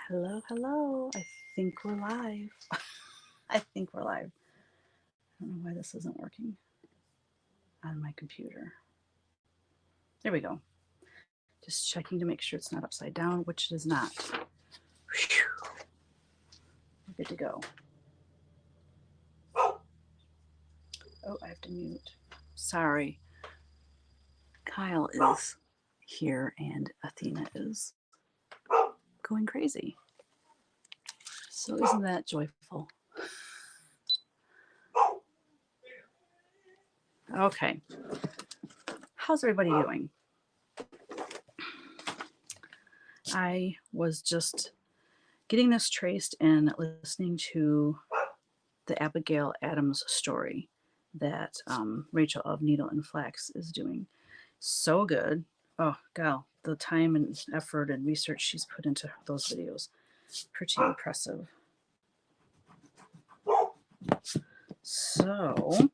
Hello, hello. I think we're live. I think we're live. I don't know why this isn't working on my computer. There we go. Just checking to make sure it's not upside down, which it is not. Whew. We're good to go. Oh, I have to mute. Sorry. Kyle is here and Athena is going crazy. So isn't that joyful? Okay. How's everybody doing? I was just getting this traced and listening to the Abigail Adams story that Rachel of Needle and Flax is doing. So good. Oh, gal, the time and effort and research she's put into those videos. Pretty impressive. So,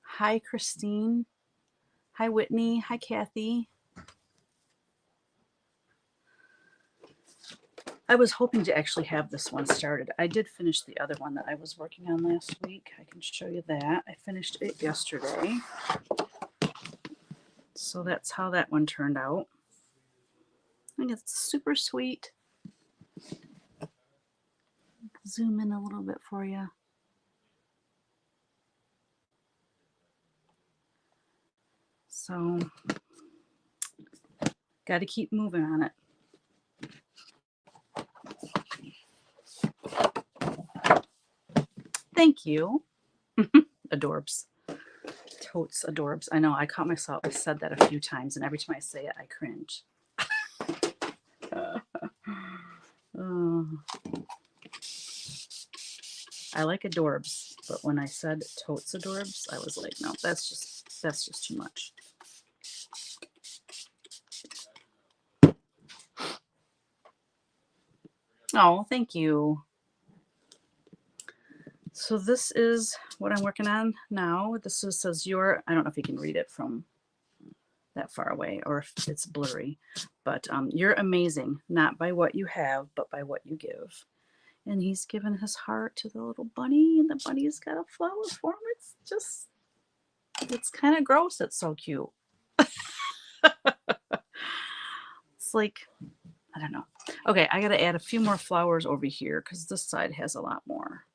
hi, Christine. Hi, Whitney. Hi, Kathy. I was hoping to actually have this one started. I did finish the other one that I was working on last week. I can show you that. I finished it yesterday. So that's how that one turned out. I think it's super sweet. Zoom in a little bit for you. So, got to keep moving on it. Thank you. Adorbs. Totes adorbs. I know, I caught myself. I said that a few times, and every time I say it, I cringe. I like adorbs, but when I said totes adorbs, I was like, no, that's just too much. Oh, thank you. So this is what I'm working on now. This says I don't know if you can read it from that far away or if it's blurry, but you're amazing, not by what you have, but by what you give. And he's given his heart to the little bunny, and the bunny's got a flower for him. It's kind of gross. It's so cute. It's like, I don't know. Okay, I got to add a few more flowers over here because this side has a lot more.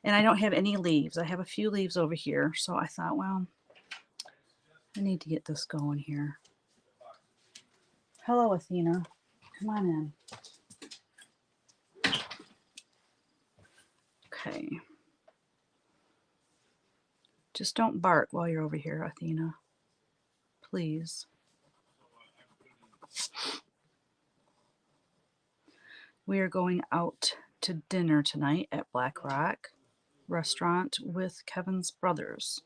And I don't have any leaves. I have a few leaves over here. So I thought, well, I need to get this going here. Hello, Athena. Come on in. Okay. Just don't bark while you're over here, Athena. Please. We are going out to dinner tonight at Black Rock Restaurant with Kevin's brothers.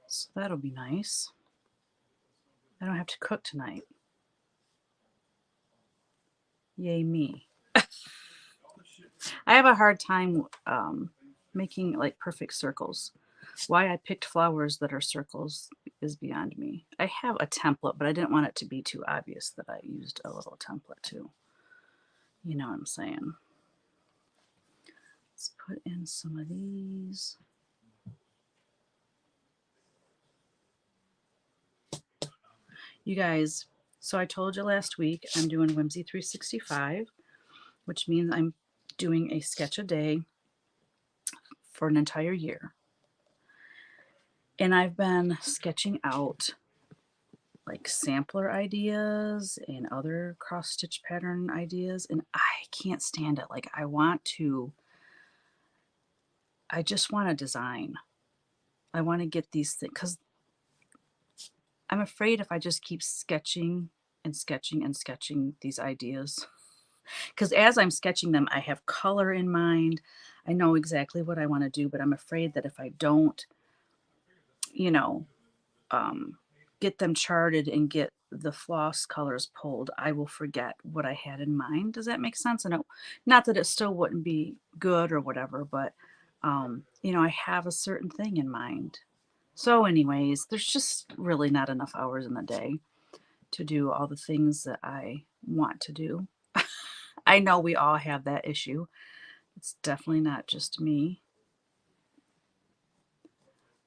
So that'll be nice. I don't have to cook tonight. Yay me. I have a hard time making like perfect circles. Why I picked flowers that are circles is beyond me. I have a template, but I didn't want it to be too obvious that I used a little template too. You know what I'm saying? Let's put in some of these. You guys, so I told you last week I'm doing Whimsy 365, which means I'm doing a sketch a day for an entire year. And I've been sketching out like sampler ideas and other cross stitch pattern ideas, and I can't stand it. Like I just want to design. I want to get these things because I'm afraid if I just keep sketching and sketching and sketching these ideas, because as I'm sketching them, I have color in mind. I know exactly what I want to do, but I'm afraid that if I don't, you know, get them charted and get the floss colors pulled, I will forget what I had in mind. Does that make sense? And not that it still wouldn't be good or whatever, but I have a certain thing in mind. So anyways, there's just really not enough hours in the day to do all the things that I want to do. I know we all have that issue. It's definitely not just me.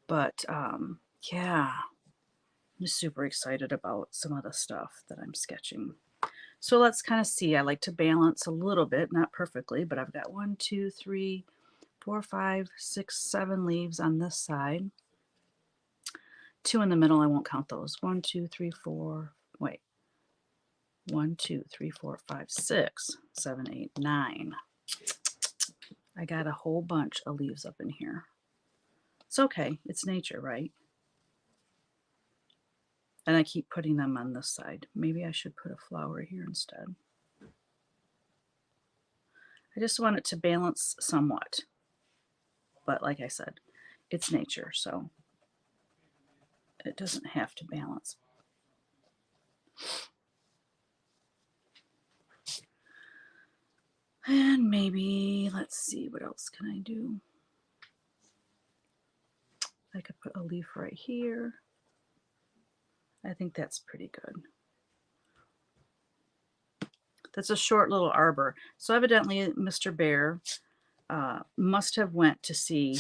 But yeah, I'm super excited about some of the stuff that I'm sketching. So let's kind of see. I like to balance a little bit, not perfectly, but I've got 1, 2, 3, 4, 5, 6, 7 leaves on this side. 2 in the middle, I won't count those. 1, 2, 3, 4, wait. 1, 2, 3, 4, 5, 6, 7, 8, 9. I got a whole bunch of leaves up in here. It's okay. It's nature, right? And I keep putting them on this side. Maybe I should put a flower here instead. I just want it to balance somewhat. But like I said, it's nature, so it doesn't have to balance. And maybe, let's see, what else can I do? I could put a leaf right here. I think that's pretty good. That's a short little arbor. So evidently Mr. Bear must have went to see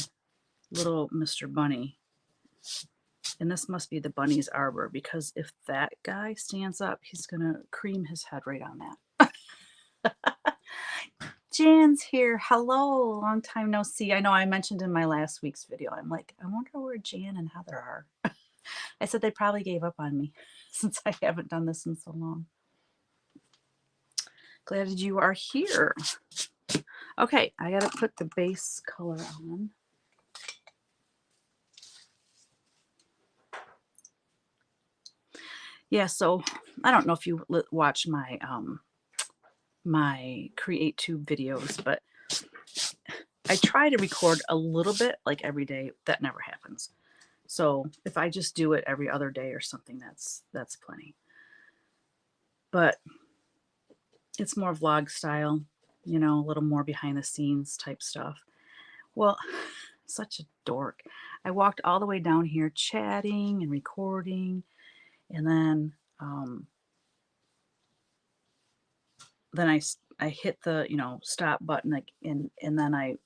little Mr. Bunny. And this must be the bunny's arbor, because if that guy stands up, he's going to cream his head right on that. Jan's here. Hello. Long time no see. I know I mentioned in my last week's video, I'm like, I wonder where Jan and Heather are. I said they probably gave up on me since I haven't done this in so long. Glad you are here. Okay, I got to put the base color on. Yeah, so I don't know if you watch my my CreateTube videos, but I try to record a little bit like every day. That never happens. So if I just do it every other day or something, that's plenty. But it's more vlog style, you know, a little more behind the scenes type stuff. Well, such a dork. I walked all the way down here chatting and recording, and then I hit the, you know, stop button, and then I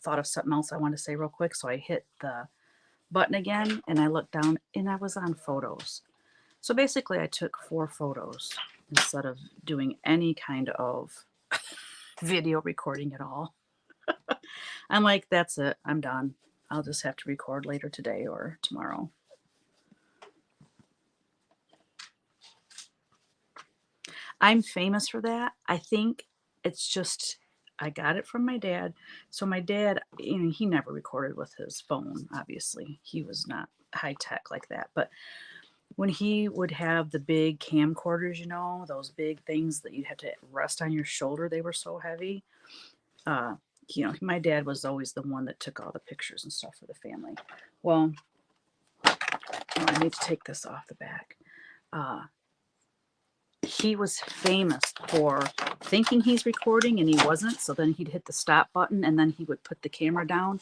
thought of something else I wanted to say real quick, so I hit the button again, and I looked down, and I was on photos. So basically I took 4 photos instead of doing any kind of video recording at all. I'm like, that's it, I'm done. I'll just have to record later today or tomorrow. I'm famous for that. I think it's just, I got it from my dad. So my dad, you know, he never recorded with his phone, obviously. He was not high tech like that. But when he would have the big camcorders, you know, those big things that you'd have to rest on your shoulder, they were so heavy. You know, my dad was always the one that took all the pictures and stuff for the family. Well, I need to take this off the back. He was famous for thinking he's recording and he wasn't. So then he'd hit the stop button and then he would put the camera down,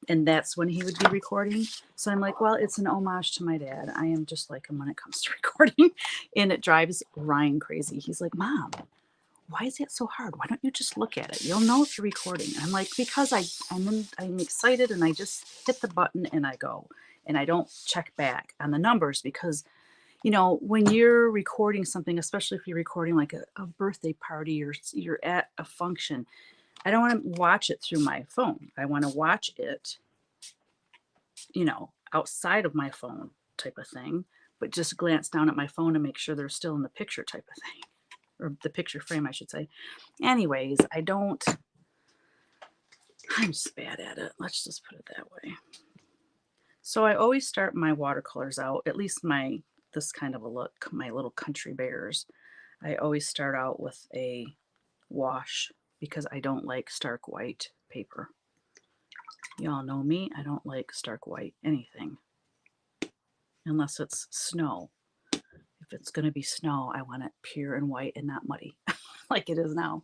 and that's when he would be recording. So I'm like, well, it's an homage to my dad. I am just like him when it comes to recording. And it drives Ryan crazy. He's like, Mom, why is it so hard? Why don't you just look at it? You'll know if you're recording. And I'm like, because I'm excited and I just hit the button and I go. And I don't check back on the numbers because, you know, when you're recording something, especially if you're recording like a birthday party or you're at a function, I don't want to watch it through my phone. I want to watch it, you know, outside of my phone type of thing, but just glance down at my phone and make sure they're still in the picture type of thing, or the picture frame, I should say. Anyways, I'm just bad at it. Let's just put it that way. So I always start my watercolors out, at least this kind of a look, my little country bears. I always start out with a wash because I don't like stark white paper. Y'all know me, I don't like stark white anything unless it's snow. If it's going to be snow, I want it pure and white and not muddy like it is now.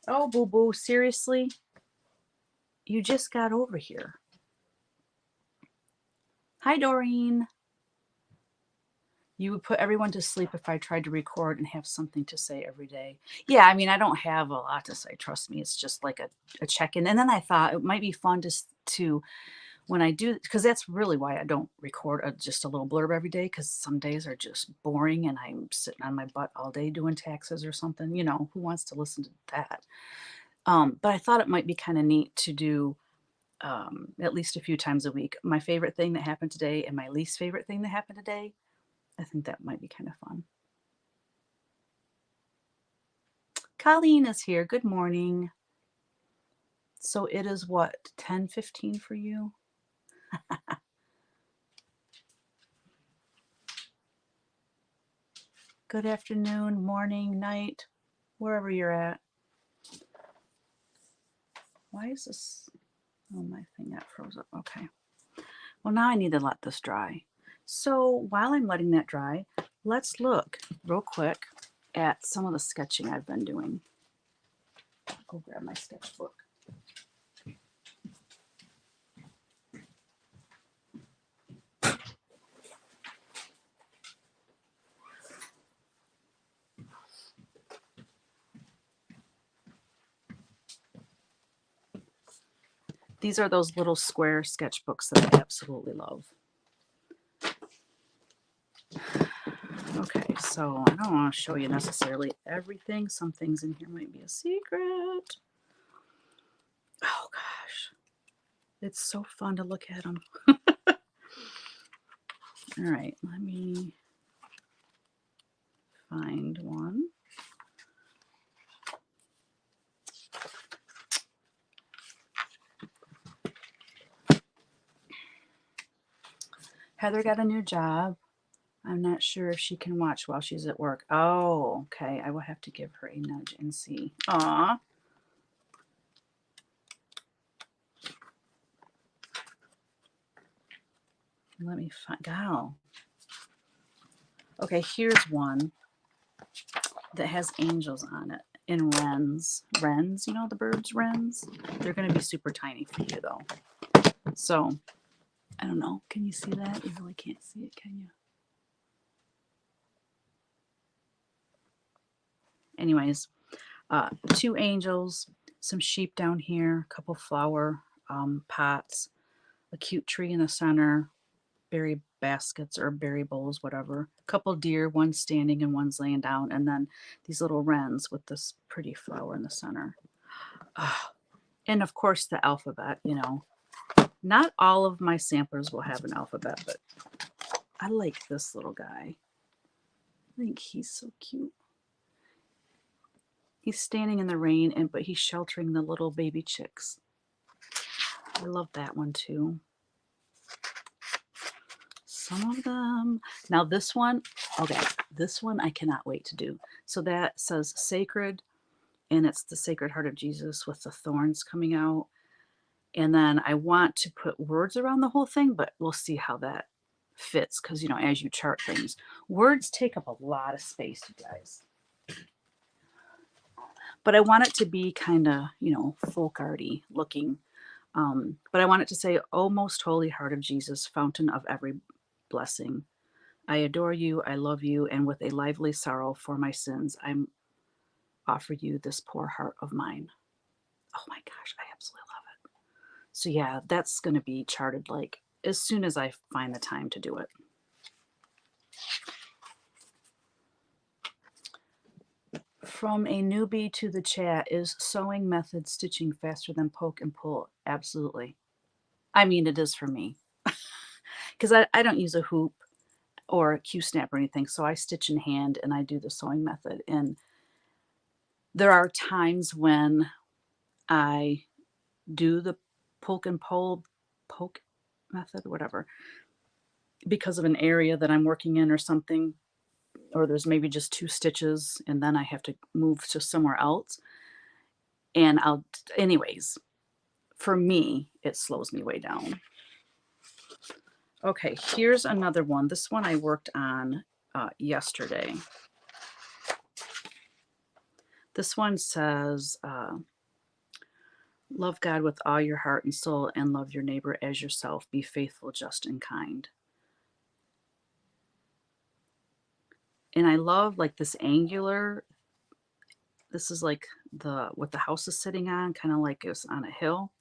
Oh, boo boo, seriously? You just got over here. Hi, Doreen. You would put everyone to sleep if I tried to record and have something to say every day. Yeah, I mean, I don't have a lot to say, trust me. It's just like a check-in. And then I thought it might be fun to when I do, because that's really why I don't record just a little blurb every day, because some days are just boring and I'm sitting on my butt all day doing taxes or something. You know, who wants to listen to that? But I thought it might be kind of neat to do at least a few times a week. My favorite thing that happened today and my least favorite thing that happened today. I think that might be kind of fun. Colleen is here. Good morning. So it is what, 10:15 for you? Good afternoon, morning, night, wherever you're at. Why is this? Oh, my thing got froze up. Okay. Well, now I need to let this dry. So while I'm letting that dry, let's look real quick at some of the sketching I've been doing. I'll grab my sketchbook. These are those little square sketchbooks that I absolutely love. Okay, so I don't want to show you necessarily everything. Some things in here might be a secret. Oh gosh, it's so fun to look at them. All right, let me find one. Heather got a new job. I'm not sure if she can watch while she's at work. Oh, okay. I will have to give her a nudge and see. Aw. Let me find out. Okay, here's one that has angels on it in wrens. Wrens, you know the birds, wrens? They're going to be super tiny for you, though. So, I don't know. Can you see that? You really can't see it, can you? Anyways, 2 angels, some sheep down here, a couple flower pots, a cute tree in the center, berry baskets or berry bowls, whatever. A couple deer, one's standing and one's laying down, and then these little wrens with this pretty flower in the center. And of course, the alphabet, you know. Not all of my samplers will have an alphabet, but I like this little guy. I think he's so cute. He's standing in the rain, but he's sheltering the little baby chicks. I love that one too. Some of them. Now this one, okay, this one I cannot wait to do. So that says sacred, and it's the Sacred Heart of Jesus with the thorns coming out. And then I want to put words around the whole thing, but we'll see how that fits because, you know, as you chart things, words take up a lot of space, you guys. But I want it to be kind of, you know, folk arty looking. But I want it to say, "O most holy heart of Jesus, fountain of every blessing. I adore you, I love you, and with a lively sorrow for my sins, I offer you this poor heart of mine." Oh my gosh, I absolutely love it. So yeah, that's going to be charted like as soon as I find the time to do it. From a newbie to the chat, is sewing method stitching faster than poke and pull? Absolutely. I mean, it is for me. Because I don't use a hoop or a Q-snap or anything, so I stitch in hand and I do the sewing method. And there are times when I do the poke and pull, poke method, whatever, because of an area that I'm working in or something, or there's maybe just 2 stitches and then I have to move to somewhere else. And anyways, for me, it slows me way down. Okay, here's another one. This one I worked on yesterday. This one says, love God with all your heart and soul and love your neighbor as yourself. Be faithful, just, and kind. And I love like this angular, this is like what the house is sitting on, kind of like it's on a hill.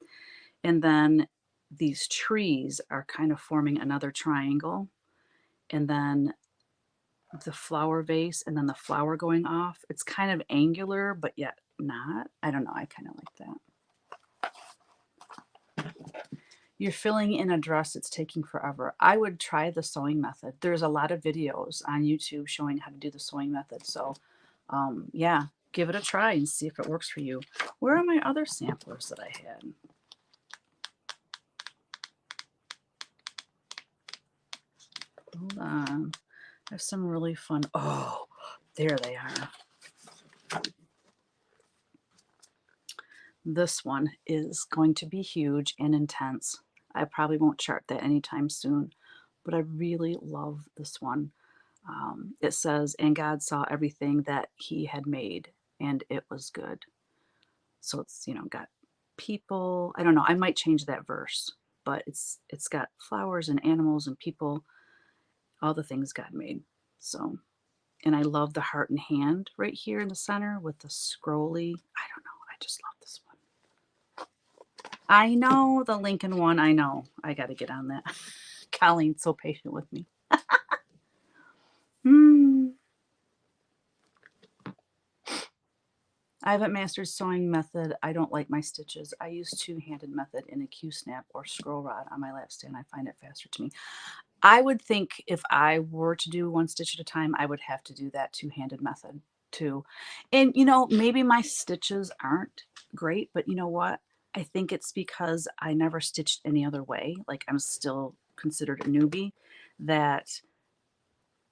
And then these trees are kind of forming another triangle. And then the flower vase and then the flower going off. It's kind of angular, but yet not. I don't know. I kind of like that. You're filling in a dress. It's taking forever. I would try the sewing method. There's a lot of videos on YouTube showing how to do the sewing method. So yeah, give it a try and see if it works for you. Where are my other samplers that I had? Hold on. I have some really fun. Oh, there they are. This one is going to be huge and intense. I probably won't chart that anytime soon, but I really love this one. It says, and God saw everything that he had made, and it was good. So it's, got people. I don't know. I might change that verse, but it's got flowers and animals and people, all the things God made. So, and I love the heart and hand right here in the center with the scrolly. I don't know. I just love this one. I know the Lincoln one. I know. I got to get on that. Colleen's so patient with me. I haven't mastered sewing method. I don't like my stitches. I use two-handed method in a Q-snap or scroll rod on my lap stand. I find it faster to me. I would think if I were to do one stitch at a time, I would have to do that two-handed method too. And maybe my stitches aren't great, but you know what? I think it's because I never stitched any other way. Like I'm still considered a newbie, that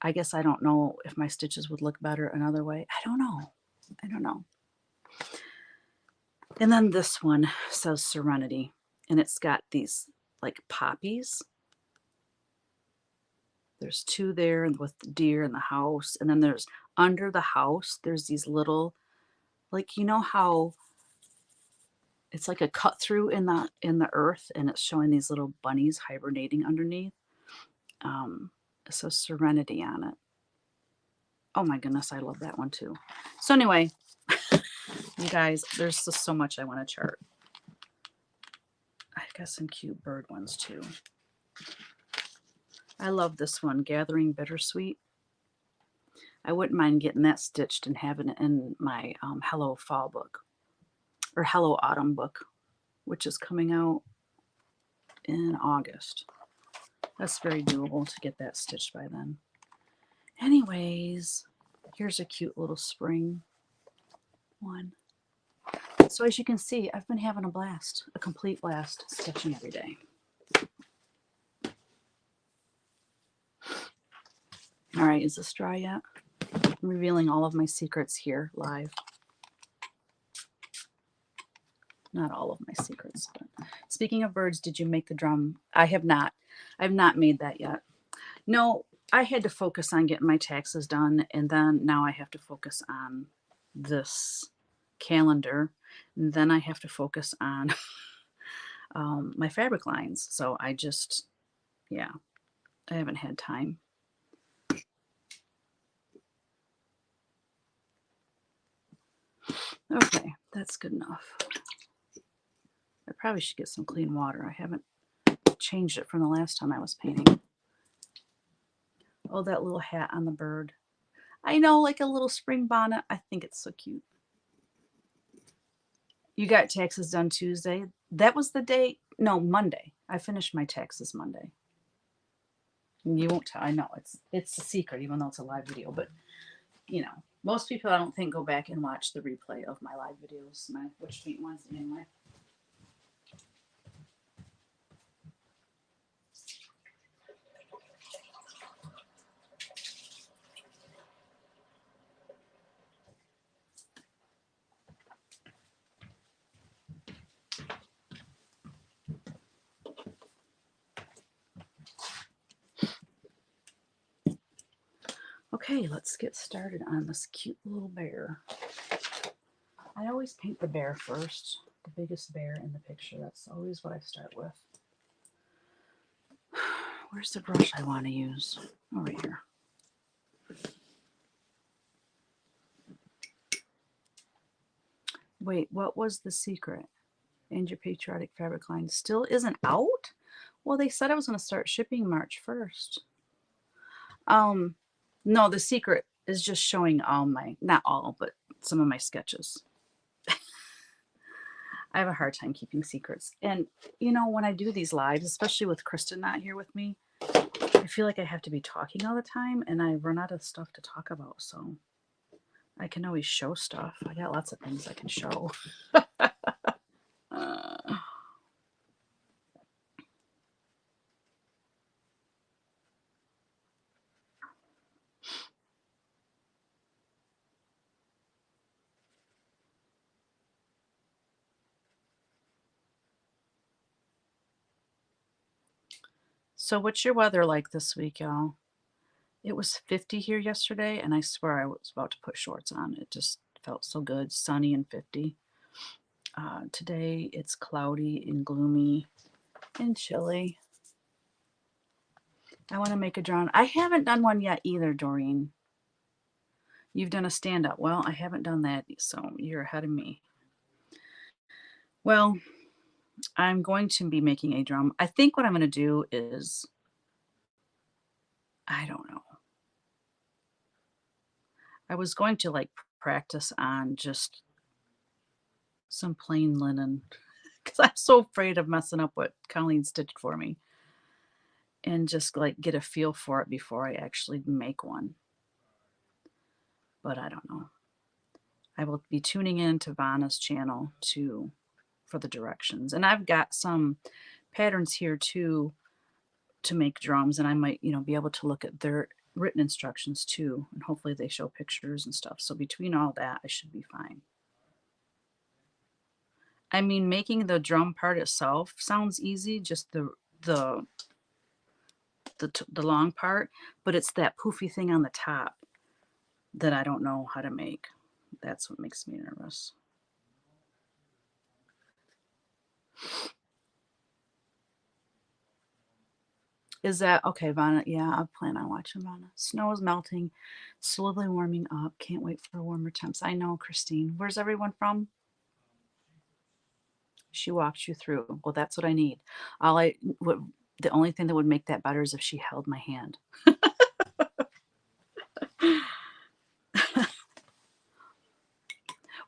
I guess I don't know if my stitches would look better another way. I don't know. I don't know. And then this one says Serenity, and it's got these like poppies. There's two there with the deer in the house. And then there's under the house, there's these little, like, how it's like a cut through in the earth, and it's showing these little bunnies hibernating underneath. It says Serenity on it. Oh my goodness, I love that one too. So anyway, you guys, there's just so much I want to chart. I've got some cute bird ones too. I love this one, Gathering Bittersweet. I wouldn't mind getting that stitched and having it in my Hello Fall book, or Hello Autumn book, which is coming out in August. That's very doable to get that stitched by then. Anyways, here's a cute little spring one. So as you can see, I've been having a blast, a complete blast, stitching every day. All right, is this dry yet? I'm revealing all of my secrets here live. Not all of my secrets, but speaking of birds, did you make the drum? I have not. I've not made that yet. No, I had to focus on getting my taxes done, and then now I have to focus on this calendar, and then I have to focus on my fabric lines. So I just, yeah, I haven't had time. Okay, that's good enough. I probably should get some clean water. I haven't changed it from the last time I was painting. Oh, that little hat on the bird. I know, like a little spring bonnet. I think it's so cute. You got taxes done Tuesday? That was the day? No, Monday. I finished my taxes Monday. You won't tell. I know it's a secret, even though it's a live video. But most people, I don't think, go back and watch the replay of my live videos, my Which Paint Wednesday anyway. Okay, let's get started on this cute little bear. I always paint the bear first, the biggest bear in the picture. That's always what I start with. Where's the brush I want to use? Oh, right here. Wait, what was the secret? And your patriotic fabric line still isn't out? Well, they said I was going to start shipping March 1st. No, the secret is just showing all my, not all, but some of my sketches. I have a hard time keeping secrets. And, you know, when I do these lives, especially with Kristen not here with me, I feel like I have to be talking all the time and I run out of stuff to talk about. So I can always show stuff. I got lots of things I can show. uh, so what's your weather like this week, y'all? It was 50 here yesterday, and I swear I was about to put shorts on. It just felt so good, sunny and 50. Today it's cloudy and gloomy and chilly. I want to make a drawing. I haven't done one yet either, Doreen. You've done a stand-up. Well, I haven't done that, so you're ahead of me. Well, I'm going to be making a drum. I think what I'm going to do is, I don't know. I was going to like practice on just some plain linen because I'm so afraid of messing up what Colleen stitched for me and just like get a feel for it before I actually make one. But I don't know. I will be tuning in to Vanna's channel for the directions. And I've got some patterns here too to make drums, and I might, you know, be able to look at their written instructions too, and hopefully they show pictures and stuff. So between all that, I should be fine. I mean, making the drum part itself sounds easy, just the long part, but it's that poofy thing on the top that I don't know how to make. That's what makes me nervous. Is that okay, Vanna? Yeah, I plan on watching Vanna. Snow is melting, slowly warming up. Can't wait for warmer temps. I know, Christine. Where's everyone from? She walked you through. Well, that's what I need. The only thing that would make that better is if she held my hand.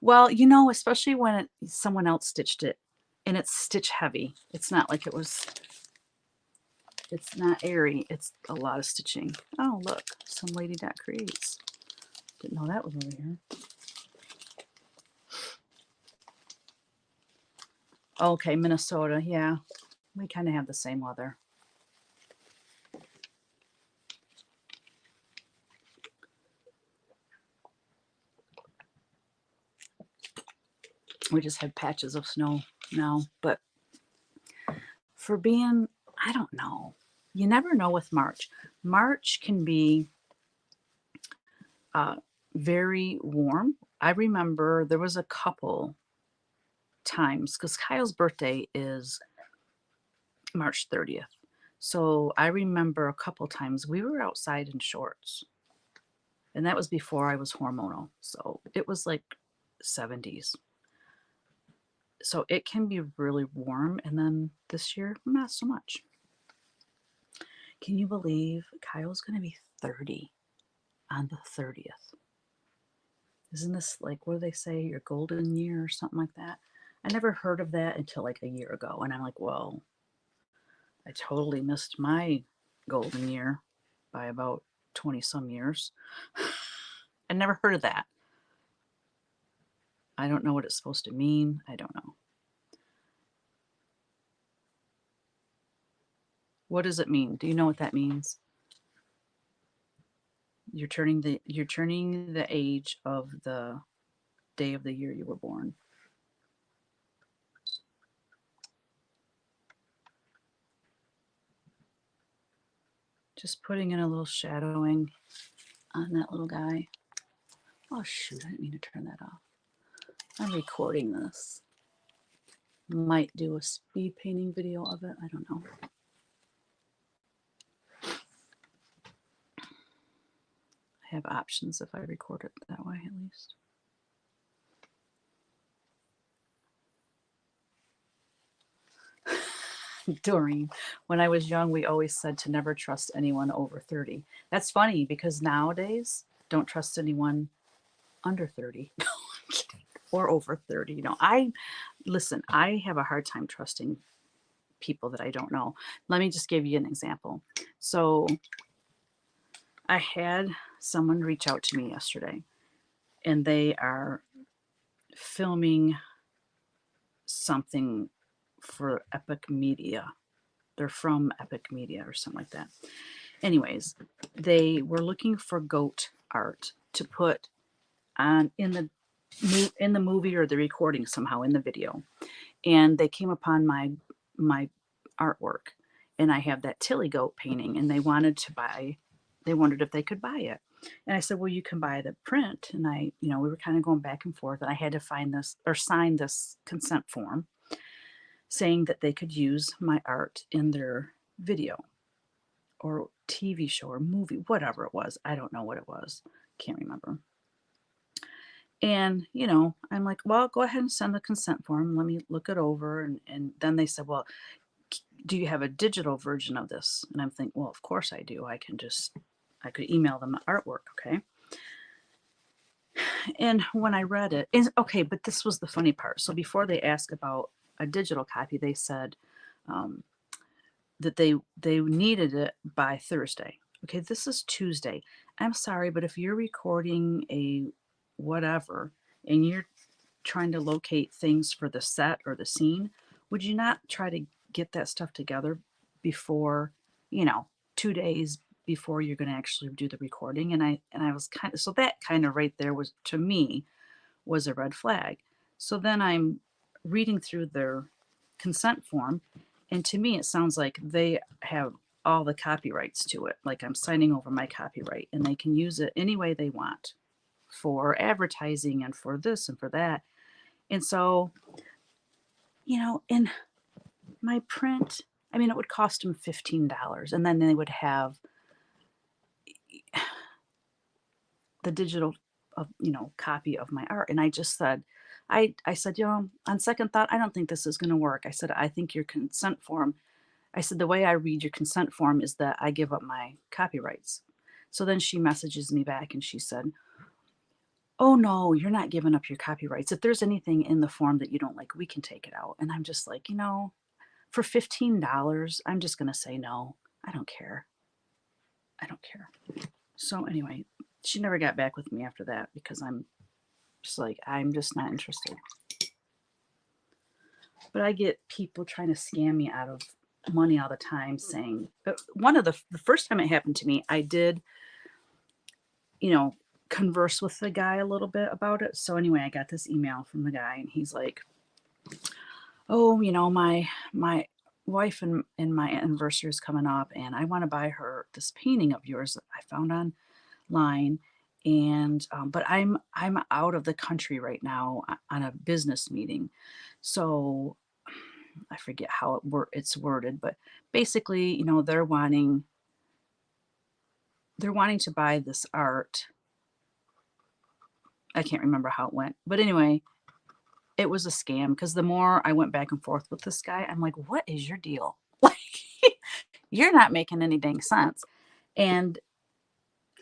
Well, you know, especially when someone else stitched it and it's stitch heavy. It's not like it's not airy. It's a lot of stitching. Oh, look, some lady that creates. Didn't know that was over here. Okay, Minnesota. Yeah, we kind of have the same weather. We just have patches of snow now, but for being, I don't know. You never know with March. March can be very warm. I remember there was a couple times because Kyle's birthday is March 30th. So I remember a couple times we were outside in shorts. And that was before I was hormonal. So it was like 70s. So it can be really warm. And then this year, not so much. Can you believe Kyle's going to be 30 on the 30th? Isn't this like, what do they say, your golden year or something like that? I never heard of that until like a year ago. And I'm like, well, I totally missed my golden year by about 20 some years. I never heard of that. I don't know what it's supposed to mean. I don't know. What does it mean? Do you know what that means? You're turning the age of the day of the year you were born. Just putting in a little shadowing on that little guy. Oh shoot, I didn't mean to turn that off. I'm recording this. Might do a speed painting video of it. I don't know. I have options if I record it that way at least. Doreen, when I was young, we always said to never trust anyone over 30. That's funny because nowadays, don't trust anyone under 30 or over 30. Listen, I have a hard time trusting people that I don't know. Let me just give you an example. So I had someone reach out to me yesterday, and they are filming something for Epic Media. They're from Epic Media or something like that. Anyways, they were looking for goat art to put on in the movie or the recording somehow in the video, and they came upon my artwork, and I have that Tilly goat painting, and they wondered if they could buy it. And I said, well, you can buy the print. And we were kind of going back and forth, and I had to find this or sign this consent form saying that they could use my art in their video or TV show or movie, whatever it was. I don't know what it was. Can't remember. And, I'm like, well, go ahead and send the consent form. Let me look it over. And then they said, well, do you have a digital version of this? And I'm thinking, well, of course I do. I could email them the artwork. Okay. And when I read it, okay, but this was the funny part. So before they asked about a digital copy, they said that they needed it by Thursday. Okay, this is Tuesday. I'm sorry, but if you're recording a whatever and you're trying to locate things for the set or the scene, would you not try to get that stuff together before, 2 days before you're going to actually do the recording? And I was so that kind of right there was, to me, was a red flag. So then I'm reading through their consent form, and to me it sounds like they have all the copyrights to it. Like I'm signing over my copyright, and they can use it any way they want for advertising and for this and for that. And so, in my print, it would cost them $15, and then they would have the digital copy of my art. And I just said, I said, on second thought, I don't think this is going to work. I said, I think your consent form, I said, the way I read your consent form is that I give up my copyrights. So then she messages me back and she said, oh no, you're not giving up your copyrights. If there's anything in the form that you don't like, we can take it out. And I'm just like, for $15, I'm just going to say no. I don't care. So anyway, she never got back with me after that because I'm just not interested. But I get people trying to scam me out of money all the time, saying, one of the first time it happened to me, I did, converse with the guy a little bit about it. So anyway, I got this email from the guy, and he's like, oh, my wife and my anniversary is coming up, and I want to buy her this painting of yours that I found online. And but I'm out of the country right now on a business meeting, so I forget how it's worded, but basically, they're wanting to buy this art. I can't remember how it went, but anyway, it was a scam because the more I went back and forth with this guy, I'm like, what is your deal? Like, you're not making any dang sense. And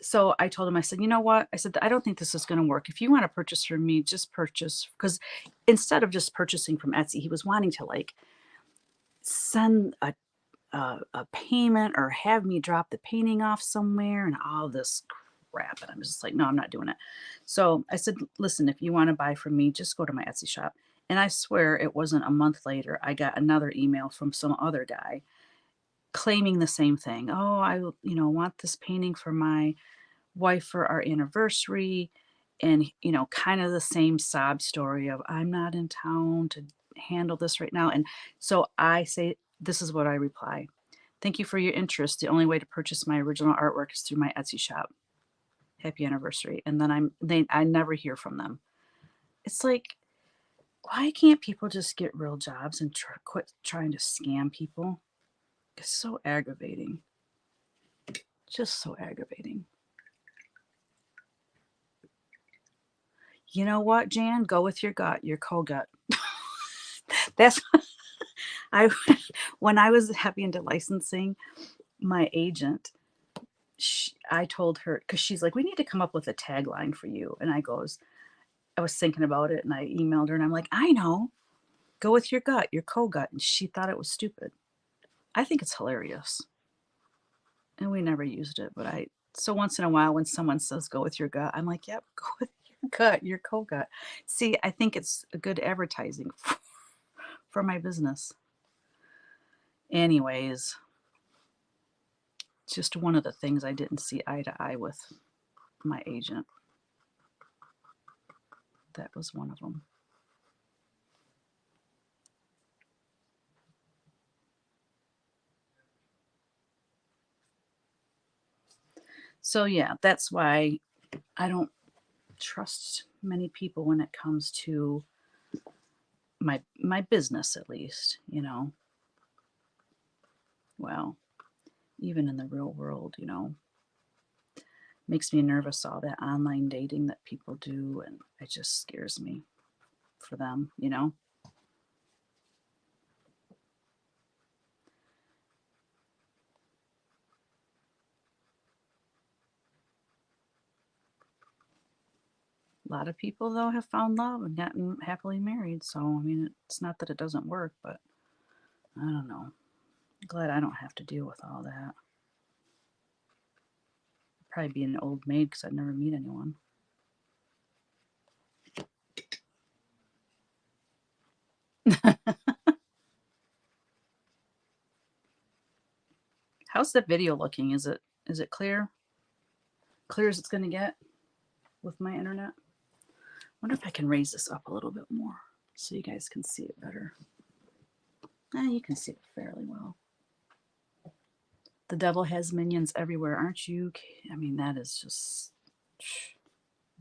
so I told him, I said, you know what? I said, I don't think this is going to work. If you want to purchase from me, just purchase. Because instead of just purchasing from Etsy, he was wanting to send a payment or have me drop the painting off somewhere and all this crap. And I'm just like, no, I'm not doing it. So I said, listen, if you want to buy from me, just go to my Etsy shop. And I swear it wasn't a month later, I got another email from some other guy claiming the same thing. Oh, I want this painting for my wife for our anniversary. And, kind of the same sob story of I'm not in town to handle this right now. And so I say, this is what I reply. Thank you for your interest. The only way to purchase my original artwork is through my Etsy shop. Happy anniversary. And then I never hear from them. It's like, why can't people just get real jobs and quit trying to scam people? It's so aggravating. Just so aggravating. You know what, Jan? Go with your gut, your co-gut. That's I when I was heavy into licensing, my agent, I told her because she's like, "We need to come up with a tagline for you." And I was thinking about it and I emailed her and I'm like, "I know. Go with your gut, your co-gut." And she thought it was stupid. I think it's hilarious. And we never used it, but so once in a while when someone says go with your gut, I'm like, "Yep, go with your gut, your co-gut." See, I think it's a good advertising for my business. Anyways, just one of the things I didn't see eye to eye with my agent. That was one of them. So yeah, that's why I don't trust many people when it comes to my business at least, you know. Well, even in the real world, you know. Makes me nervous all that online dating that people do and it just scares me for them, you know. A lot of people though have found love and gotten happily married, so I mean it's not that it doesn't work, but I don't know. Glad I don't have to deal with all that. Probably be an old maid because I'd never meet anyone. How's the video looking? Is it clear? Clear as it's gonna get with my internet? Wonder if I can raise this up a little bit more so you guys can see it better. You can see it fairly well. The devil has minions everywhere, aren't you? I mean, that is just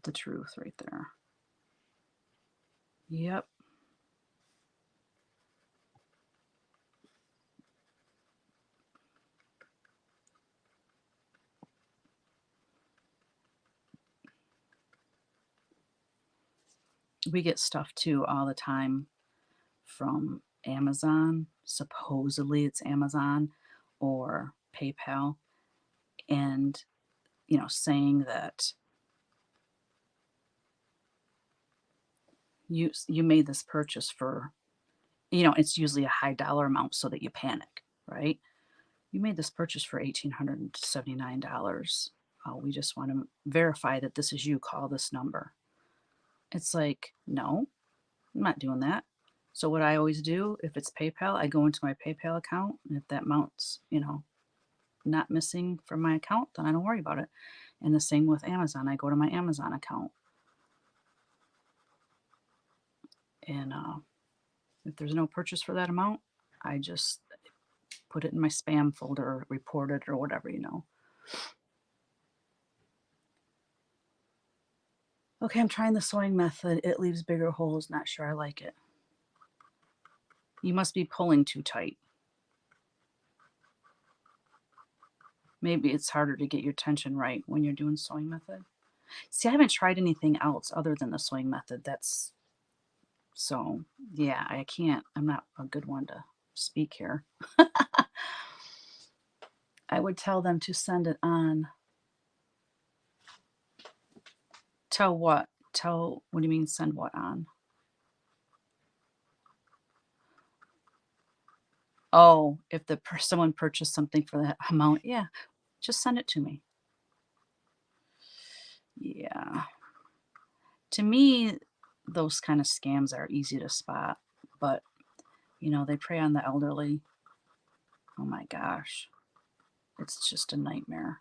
the truth right there. Yep. We get stuff too all the time from Amazon. Supposedly it's Amazon or PayPal. And, you know, saying that you made this purchase for, you know, it's usually a high dollar amount so that you panic, right? You made this purchase for $1,879. We just want to verify that this is you. Call this number. It's like, no, I'm not doing that. So what I always do, if it's PayPal, I go into my PayPal account, and if that amount's, you know, not missing from my account, then I don't worry about it. And the same with Amazon. I go to my Amazon account, and if there's no purchase for that amount, I just put it in my spam folder or report it or whatever, you know. Okay, I'm trying the sewing method. It leaves bigger holes. Not sure I like it. You must be pulling too tight. Maybe it's harder to get your tension right when you're doing sewing method. See, I haven't tried anything else other than the sewing method. That's so, yeah, I can't. I'm not a good one to speak here. I would tell them to send it on. Tell what? What do you mean send what on? Oh, if someone purchased something for that amount, yeah, just send it to me. Yeah. To me, those kind of scams are easy to spot, but you know, they prey on the elderly. Oh my gosh. It's just a nightmare.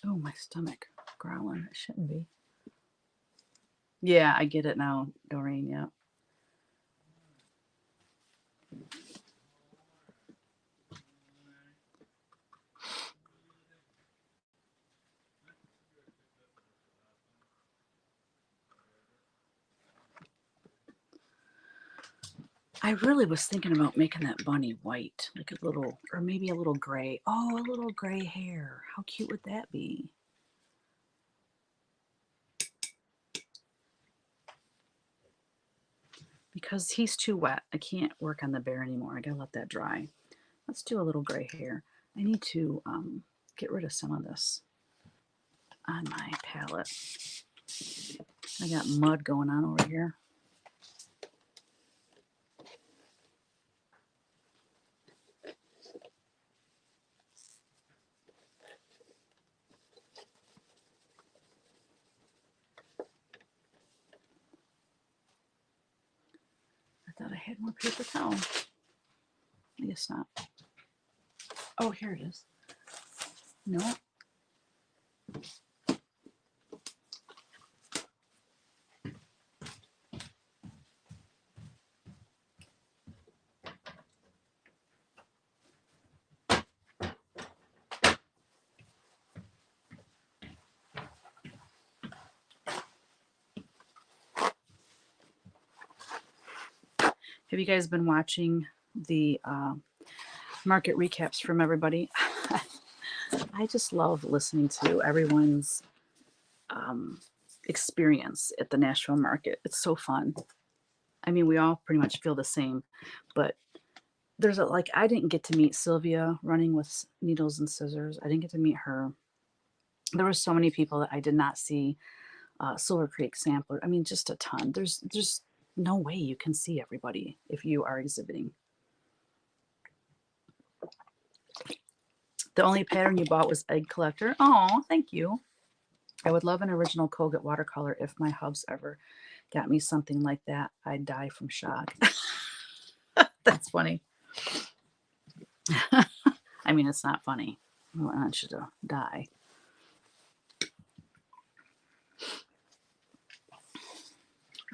Oh, my stomach growling. It shouldn't be. Yeah, I get it now, Doreen. Yeah. I really was thinking about making that bunny white, like a little, or maybe a little gray. Oh, a little gray hair. How cute would that be? Because he's too wet, I can't work on the bear anymore. I gotta let that dry. Let's do a little gray hair. I need to get rid of some of this on my palette. I got mud going on over here. I thought I had more paper towel. I guess not. Oh, here it is. No. Have you guys been watching the market recaps from everybody? I just love listening to everyone's experience at the Nashville market. It's so fun. I mean, we all pretty much feel the same, but there's like, I didn't get to meet Sylvia running with needles and scissors. I didn't get to meet her. There were so many people that I did not see. Silver Creek sampler. I mean, just a ton. There's no way you can see everybody if you are exhibiting. The only pattern you bought was Egg Collector. Oh, thank you. I would love an original Colgate watercolor. If my hubs ever got me something like that, I'd die from shock. That's funny. I mean, it's not funny. I want you to die.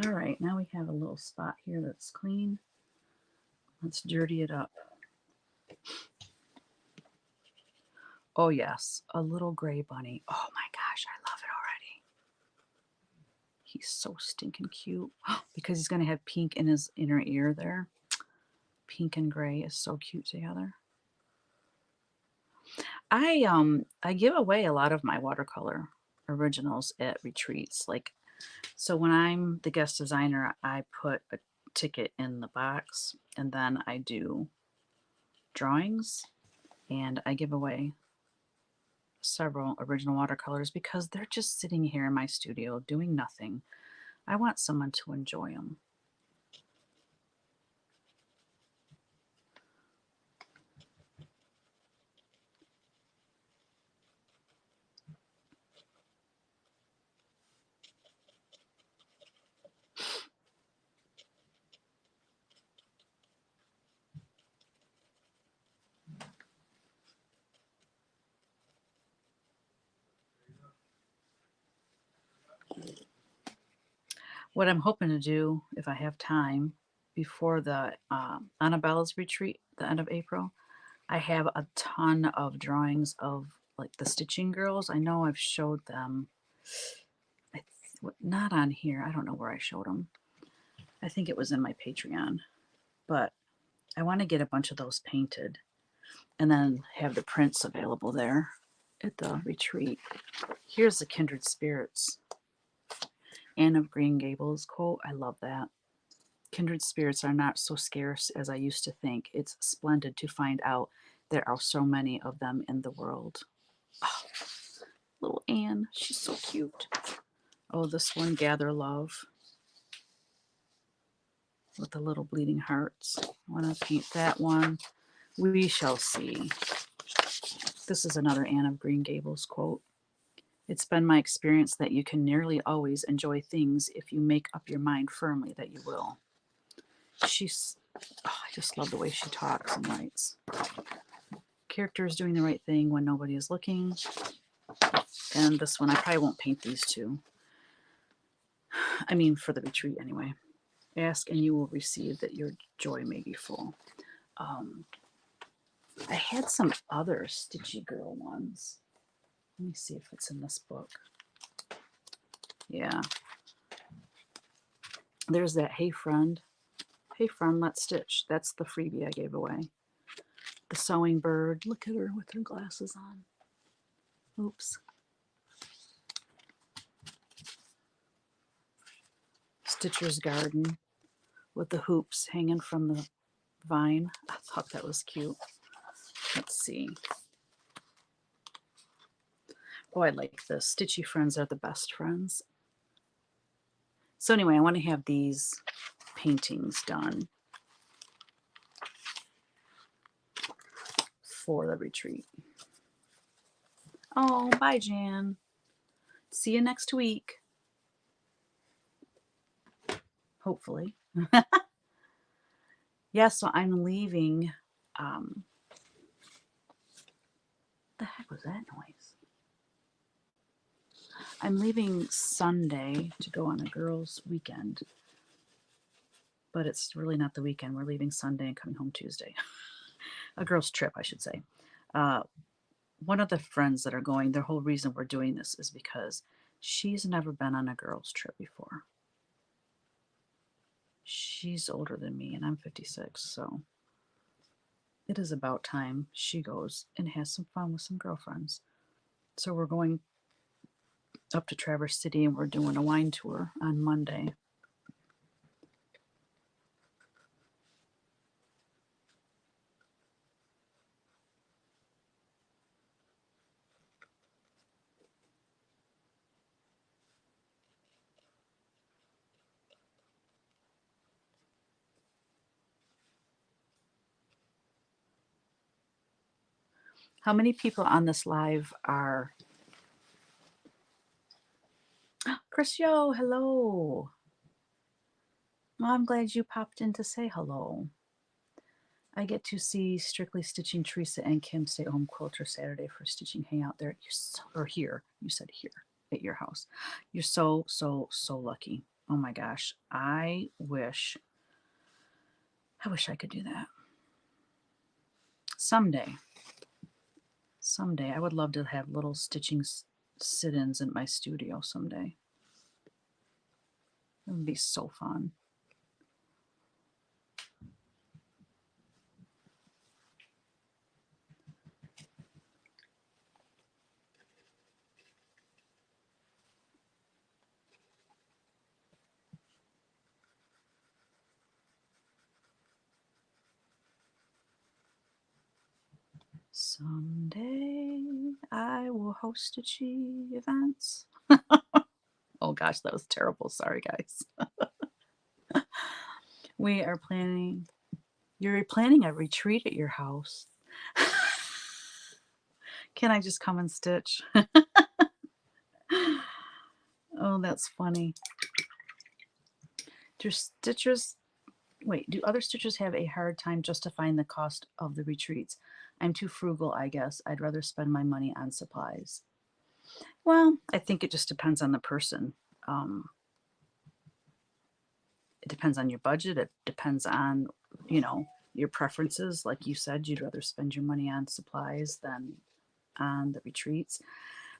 All right, now we have a little spot here that's clean. Let's dirty it up. Oh yes, a little gray bunny. Oh my gosh, I love it already. He's so stinking cute. Because he's gonna have pink in his inner ear there. Pink and gray is so cute together. I give away a lot of my watercolor originals at retreats. Like, so when I'm the guest designer, I put a ticket in the box and then I do drawings and I give away several original watercolors because they're just sitting here in my studio doing nothing. I want someone to enjoy them. What I'm hoping to do, if I have time, before the Annabella's retreat, the end of April, I have a ton of drawings of like the Stitching Girls. I know I've showed them. Not on here. I don't know where I showed them. I think it was in my Patreon. But I want to get a bunch of those painted and then have the prints available there at the retreat. Here's the Kindred Spirits. Anne of Green Gables quote. I love that. Kindred spirits are not so scarce as I used to think. It's splendid to find out there are so many of them in the world. Oh, little Anne, she's so cute. Oh, this one, Gather Love, with the little bleeding hearts. I want to paint that one. We shall see. This is another Anne of Green Gables quote. It's been my experience that you can nearly always enjoy things if you make up your mind firmly that you will. She's, oh, I just love the way she talks and writes. Character is doing the right thing when nobody is looking. And this one, I probably won't paint these two. I mean, for the retreat anyway. Ask and you will receive that your joy may be full. I had some other Stitchy Girl ones. Let me see if it's in this book. Yeah. There's that Hey Friend. Hey friend, let's stitch. That's the freebie I gave away. The sewing bird. Look at her with her glasses on. Oops. Stitcher's Garden with the hoops hanging from the vine. I thought that was cute. Let's see. Oh, I like this. Stitchy friends are the best friends. So anyway, I want to have these paintings done for the retreat. Oh, bye, Jan. See you next week. Hopefully. Yeah, so I'm leaving. The heck was that noise? I'm leaving Sunday to go on a girls' weekend. But it's really not the weekend. We're leaving Sunday and coming home Tuesday. A girls' trip, I should say. One of the friends that are going, the whole reason we're doing this is because she's never been on a girls' trip before. She's older than me, and I'm 56, so it is about time she goes and has some fun with some girlfriends. So we're going up to Traverse City, and we're doing a wine tour on Monday. How many people on this live are... Chris Yo, hello. Well, I'm glad you popped in to say hello. I get to see Strictly Stitching Teresa and Kim stay home quilter Saturday for stitching hangout there. Or here. You said here at your house. You're so, so, so lucky. Oh my gosh. I wish I could do that. Someday. Someday. I would love to have little stitching sit-ins in my studio someday. It would be so fun. Someday I will host stitchy events. Oh gosh, that was terrible. Sorry, guys. We are planning... You're planning a retreat at your house. Can I just come and stitch? Oh, that's funny. Do stitchers... Wait, do other stitchers have a hard time justifying the cost of the retreats? I'm too frugal, I guess. I'd rather spend my money on supplies. Well, I think it just depends on the person. It depends on your budget. It depends on, your preferences. Like you said, you'd rather spend your money on supplies than on the retreats.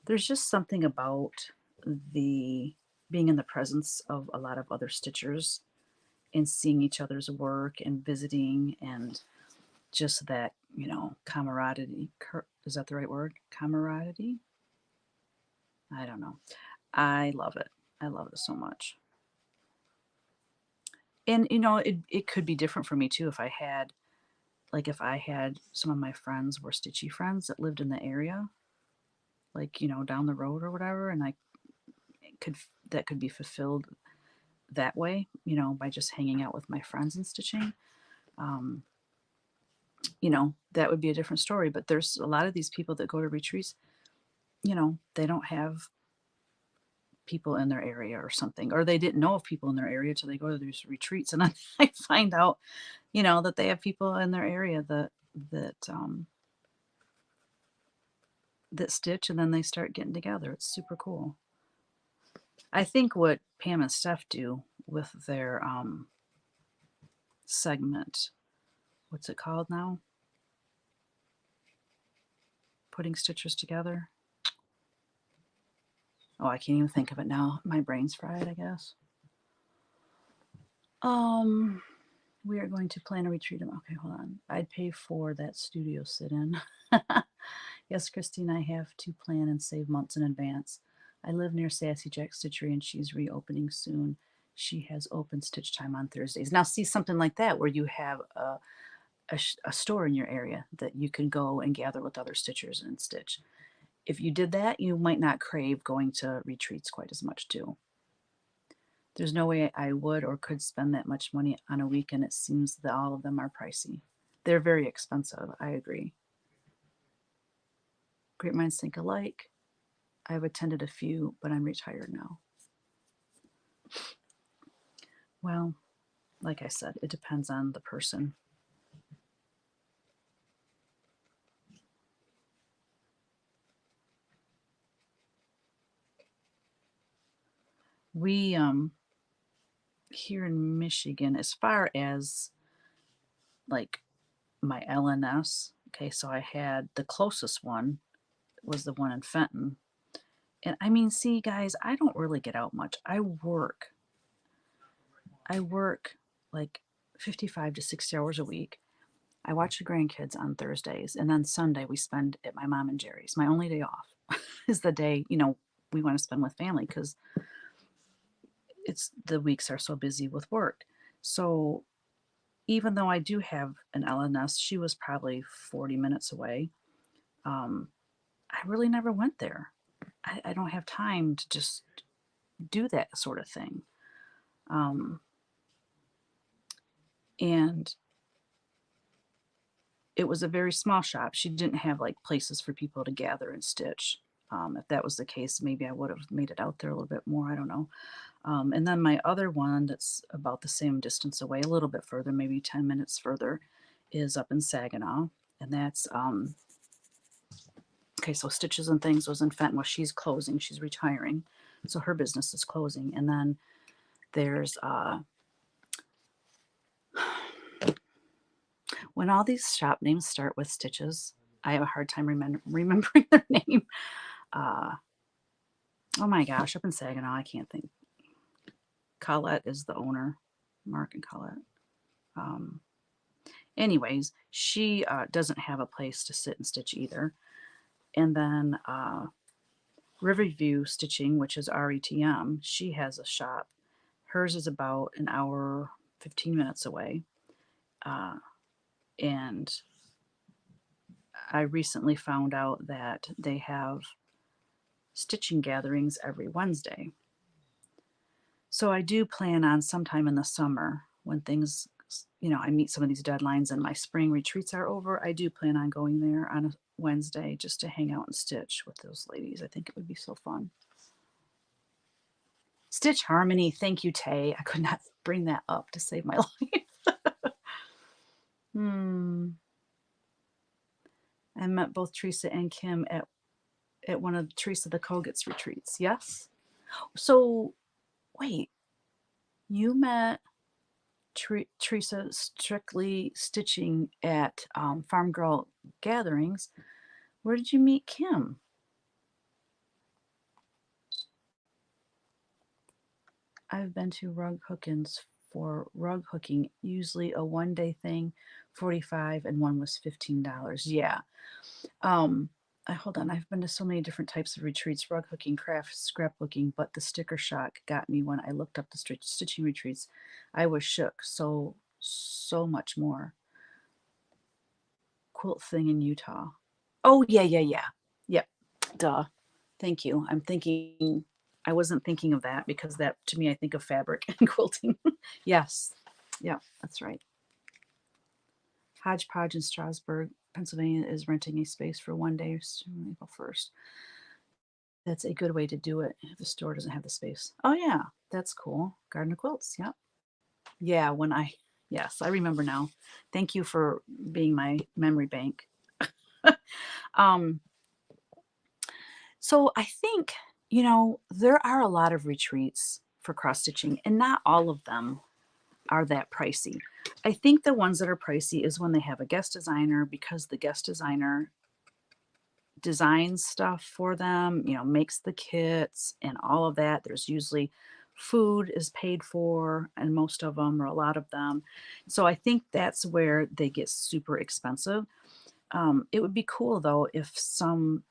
There's just something about the being in the presence of a lot of other stitchers and seeing each other's work and visiting, and just that, camaraderie. Is that the right word? Camaraderie? I don't know. I love it. I love it so much. And, it could be different for me too if I had some of my friends were stitchy friends that lived in the area, like, down the road or whatever, and that could be fulfilled that way, by just hanging out with my friends and stitching. That would be a different story. But there's a lot of these people that go to retreats, they don't have people in their area or something, or they didn't know of people in their area till they go to these retreats, and then I find out, that they have people in their area that stitch, and then they start getting together. It's super cool. I think what Pam and Steph do with their segment, what's it called now? Putting stitchers together. Oh, I can't even think of it now. My brain's fried, I guess. We are going to plan a retreat. Okay, hold on. I'd pay for that studio sit-in. Yes, Christine, I have to plan and save months in advance. I live near Sassy Jack Stitchery and she's reopening soon. She has open stitch time on Thursdays. Now, see something like that where you have a store in your area that you can go and gather with other stitchers and stitch. If you did that, you might not crave going to retreats quite as much too. There's no way I would or could spend that much money on a weekend. It seems that all of them are pricey. They're very expensive. I agree. Great minds think alike. I've attended a few, but I'm retired now. Well, like I said, it depends on the person. We here in Michigan, as far as like my LNS, okay, so I had the closest one was the one in Fenton. And I mean, see, guys, I don't really get out much. I work like 55 to 60 hours a week. I watch the grandkids on Thursdays, and then Sunday we spend at my mom and Jerry's. My only day off is the day, we want to spend with family because it's the weeks are so busy with work. So even though I do have an LNS, she was probably 40 minutes away. I really never went there. I don't have time to just do that sort of thing. And it was a very small shop. She didn't have like places for people to gather and stitch. If that was the case, maybe I would have made it out there a little bit more. I don't know. And then my other one that's about the same distance away, a little bit further, maybe 10 minutes further, is up in Saginaw. And that's, okay, so Stitches and Things was in Fenton. Well, she's closing. She's retiring. So her business is closing. And then there's, when all these shop names start with Stitches, I have a hard time remembering their name. Oh my gosh, up in Saginaw, I can't think. Colette is the owner, Mark and Colette. Anyways, she doesn't have a place to sit and stitch either. And then Riverview Stitching, which is RETM, she has a shop. Hers is about an hour, 15 minutes away. And I recently found out that they have stitching gatherings every Wednesday. So I do plan on sometime in the summer when things, I meet some of these deadlines and my spring retreats are over. I do plan on going there on a Wednesday just to hang out and stitch with those ladies. I think it would be so fun. Stitch Harmony. Thank you, Tay. I could not bring that up to save my life. I met both Teresa and Kim at one of Teresa the Koget's retreats. Yes. So, wait, you met Teresa strictly stitching at Farm Girl gatherings. Where did you meet Kim? I've been to rug hook-ins for rug hooking, usually a one-day thing, 45, and one was $15. Yeah. Hold on. I've been to so many different types of retreats, rug hooking, crafts, scrapbooking, but the sticker shock got me when I looked up the stitching retreats. I was shook. So much more. Quilt thing in Utah. Oh, yeah. Yep. Duh. Thank you. I wasn't thinking of that because that, to me, I think of fabric and quilting. Yes. Yeah, that's right. Hodgepodge in Strasburg, Pennsylvania is renting a space for one day, April 1st. That's a good way to do it if the store doesn't have the space. Oh, yeah, that's cool. Garden of Quilts. Yep. Yeah, yes, I remember now. Thank you for being my memory bank. So I think, there are a lot of retreats for cross stitching, and not all of them are that pricey. I think the ones that are pricey is when they have a guest designer, because the guest designer designs stuff for them, makes the kits and all of that. There's usually food is paid for, and most of them, or a lot of them. So I think that's where they get super expensive. It would be cool though if some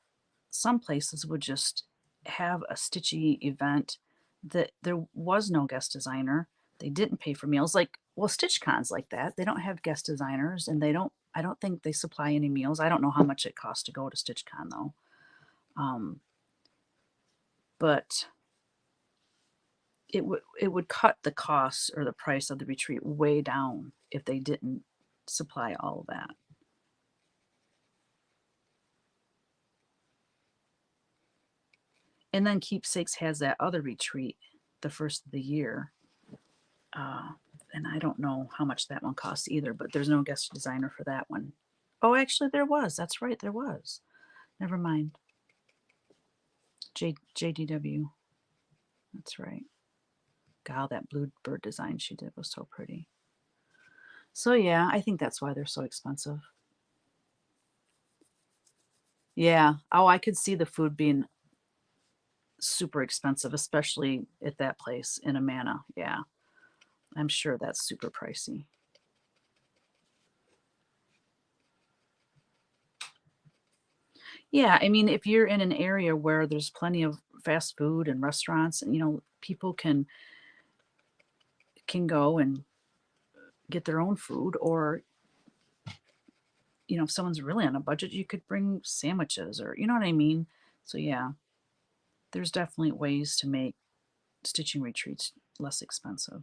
places would just have a stitchy event that there was no guest designer. They didn't pay for meals. Like, well, Stitch Cons like that. They don't have guest designers, and I don't think they supply any meals. I don't know how much it costs to go to StitchCon though. Um, but it would cut the cost or the price of the retreat way down if they didn't supply all of that. And then Keepsakes has that other retreat the first of the year. Uh, and I don't know how much that one costs either, but there's no guest designer for that one. Oh, actually, there was. That's right, there was. Never mind. JDW. That's right. God, that bluebird design she did was so pretty. So yeah, I think that's why they're so expensive. Yeah. Oh, I could see the food being super expensive, especially at that place in Amana. Yeah. I'm sure that's super pricey. Yeah, I mean, if you're in an area where there's plenty of fast food and restaurants, and people can go and get their own food, or if someone's really on a budget, you could bring sandwiches, or you know what I mean? So yeah, there's definitely ways to make stitching retreats less expensive.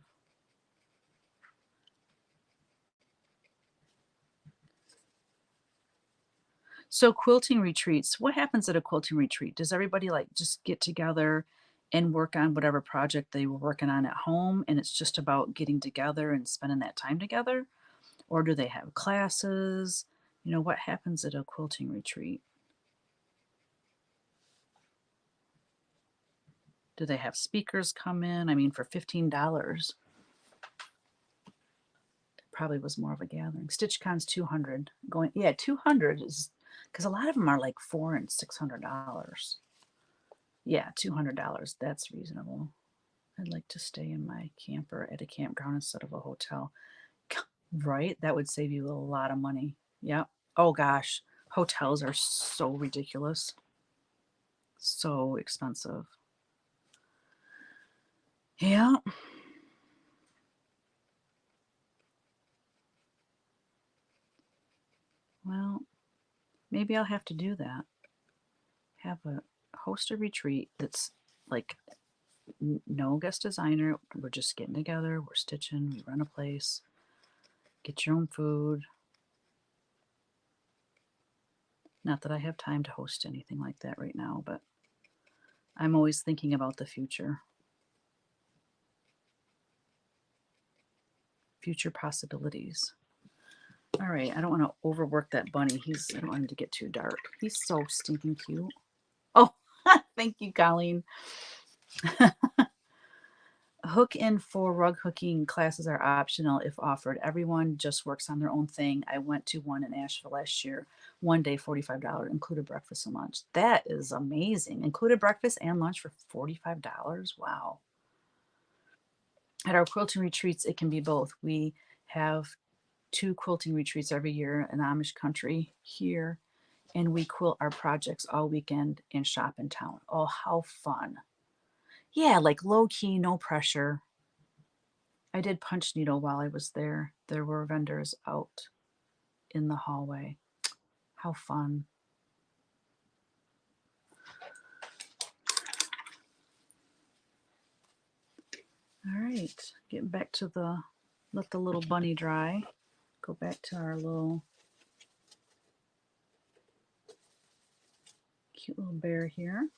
So quilting retreats, what happens at a quilting retreat? Does everybody like just get together and work on whatever project they were working on at home, and it's just about getting together and spending that time together? Or do they have classes? What happens at a quilting retreat? Do they have speakers come in? I mean, for $15, probably was more of a gathering. StitchCon's 200. Going, yeah, 200 is because a lot of them are like $400 and $600. Yeah, $200. That's reasonable. I'd like to stay in my camper at a campground instead of a hotel. Right? That would save you a lot of money. Yep. Oh gosh, hotels are so ridiculous. So expensive. Yeah. Well, maybe I'll have to do that. Have a host a retreat that's like no guest designer. We're just getting together. We're stitching. We run a place. Get your own food. Not that I have time to host anything like that right now, but I'm always thinking about the future. Future possibilities. All right, I don't want to overwork that bunny. I don't want him to get too dark. He's so stinking cute. Oh, thank you, Colleen. Hook in for rug hooking classes are optional if offered. Everyone just works on their own thing. I went to one in Asheville last year. One day, $45, included breakfast and lunch. That is amazing. Included breakfast and lunch for $45. Wow. At our quilting retreats, it can be both. We have 2 quilting retreats every year in Amish country here, and we quilt our projects all weekend and shop in town. Oh, how fun. Yeah, like low key, no pressure. I did punch needle while I was there. There were vendors out in the hallway. How fun. All right, getting back to let the little bunny dry. Go back to our little cute little bear here.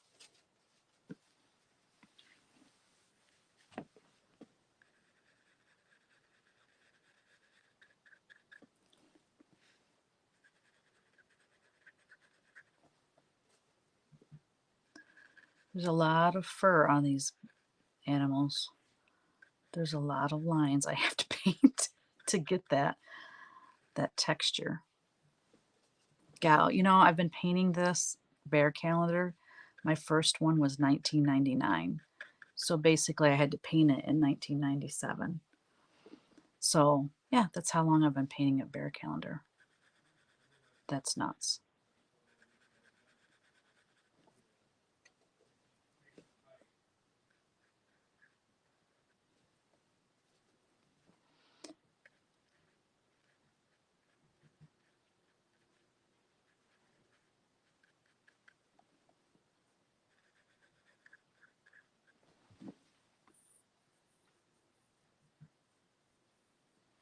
There's a lot of fur on these animals. There's a lot of lines I have to paint to get that texture. Gal, I've been painting this bear calendar. My first one was 1999. So basically, I had to paint it in 1997. So yeah, that's how long I've been painting a bear calendar. That's nuts.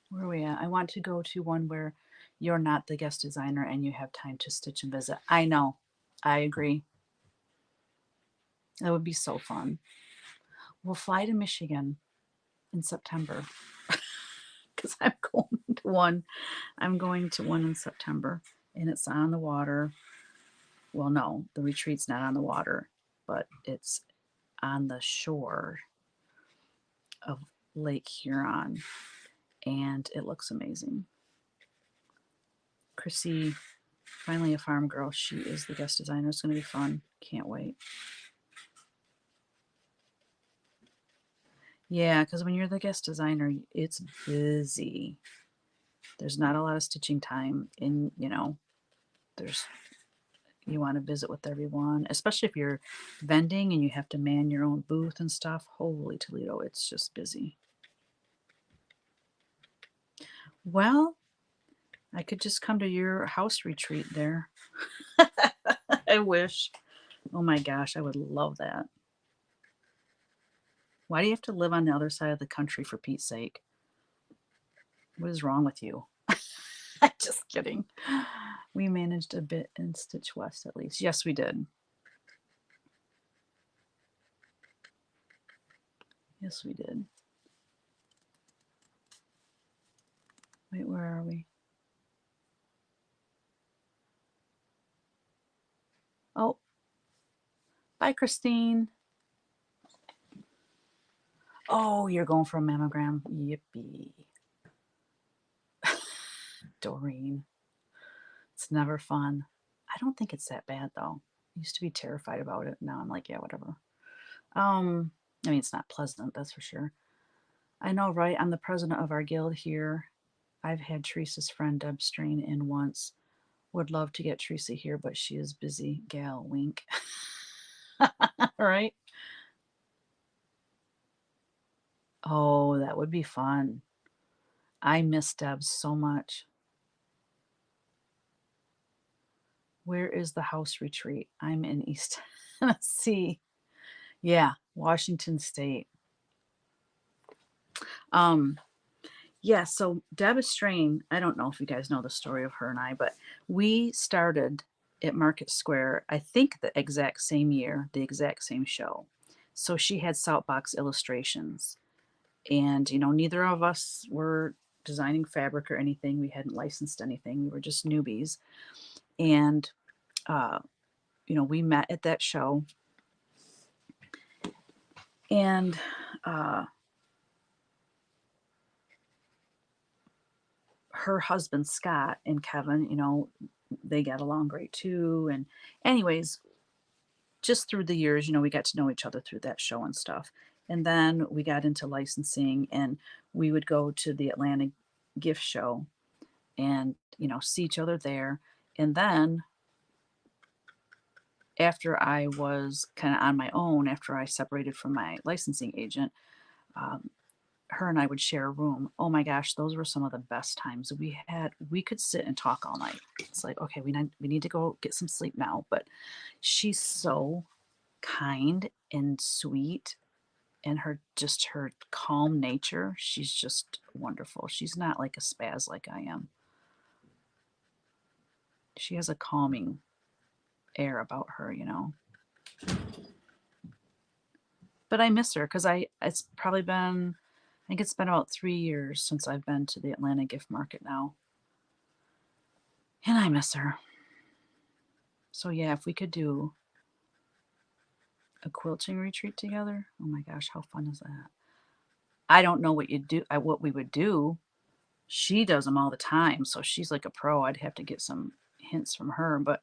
Where are we at? I want to go to one where you're not the guest designer and you have time to stitch and visit. I know. I agree. That would be so fun. We'll fly to Michigan in September because I'm going to one. I'm going to one in September and it's on the water. Well, no, the retreat's not on the water, but it's on the shore of Lake Huron and it looks amazing. Chrissy, finally a farm girl. She is the guest designer. It's going to be fun. Can't wait. Yeah, because when you're the guest designer, it's busy. There's not a lot of stitching time, and there's you want to visit with everyone, especially if you're vending and you have to man your own booth and stuff. Holy Toledo, it's just busy. Well, I could just come to your house retreat there. I wish. Oh my gosh, I would love that. Why do you have to live on the other side of the country for Pete's sake? What is wrong with you? I'm just kidding. We managed a bit in Stitch West at least. Yes, we did. Yes, we did. Wait, where are we? Oh, bye, Christine. Oh, you're going for a mammogram. Yippee. Doreen. It's never fun. I don't think it's that bad though. I used to be terrified about it. Now I'm like, yeah, whatever. I mean, it's not pleasant, that's for sure. I know, right? I'm the president of our guild here. I've had Teresa's friend Deb Strain in once. Would love to get Teresa here, but she is busy. Gal, wink. Right? Oh, that would be fun. I miss Deb so much. Where is the house retreat? I'm in East Tennessee. Yeah, Washington State. Um, yeah, so Deb Strain, I don't know if you guys know the story of her and I, but we started at Market Square, I think the exact same year, the exact same show. So she had Saltbox illustrations. And, neither of us were designing fabric or anything. We hadn't licensed anything. We were just newbies. And, uh, we met at that show. And her husband, Scott, and Kevin, they got along great too. And, anyways, just through the years, we got to know each other through that show and stuff. And then we got into licensing and we would go to the Atlanta gift show and, see each other there. And then after I was kind of on my own, after I separated from my licensing agent, um, her and I would share a room. Oh my gosh, those were some of the best times we had. We could sit and talk all night. It's like, okay, we need to go get some sleep now. But she's so kind and sweet, and her calm nature. She's just wonderful. She's not like a spaz like I am. She has a calming air about her. But I miss her because it's probably been, I think it's been about 3 years since I've been to the Atlanta gift market now. And I miss her. So yeah, if we could do a quilting retreat together, oh my gosh, how fun is that? I don't know what we would do. She does them all the time, so she's like a pro. I'd have to get some hints from her, but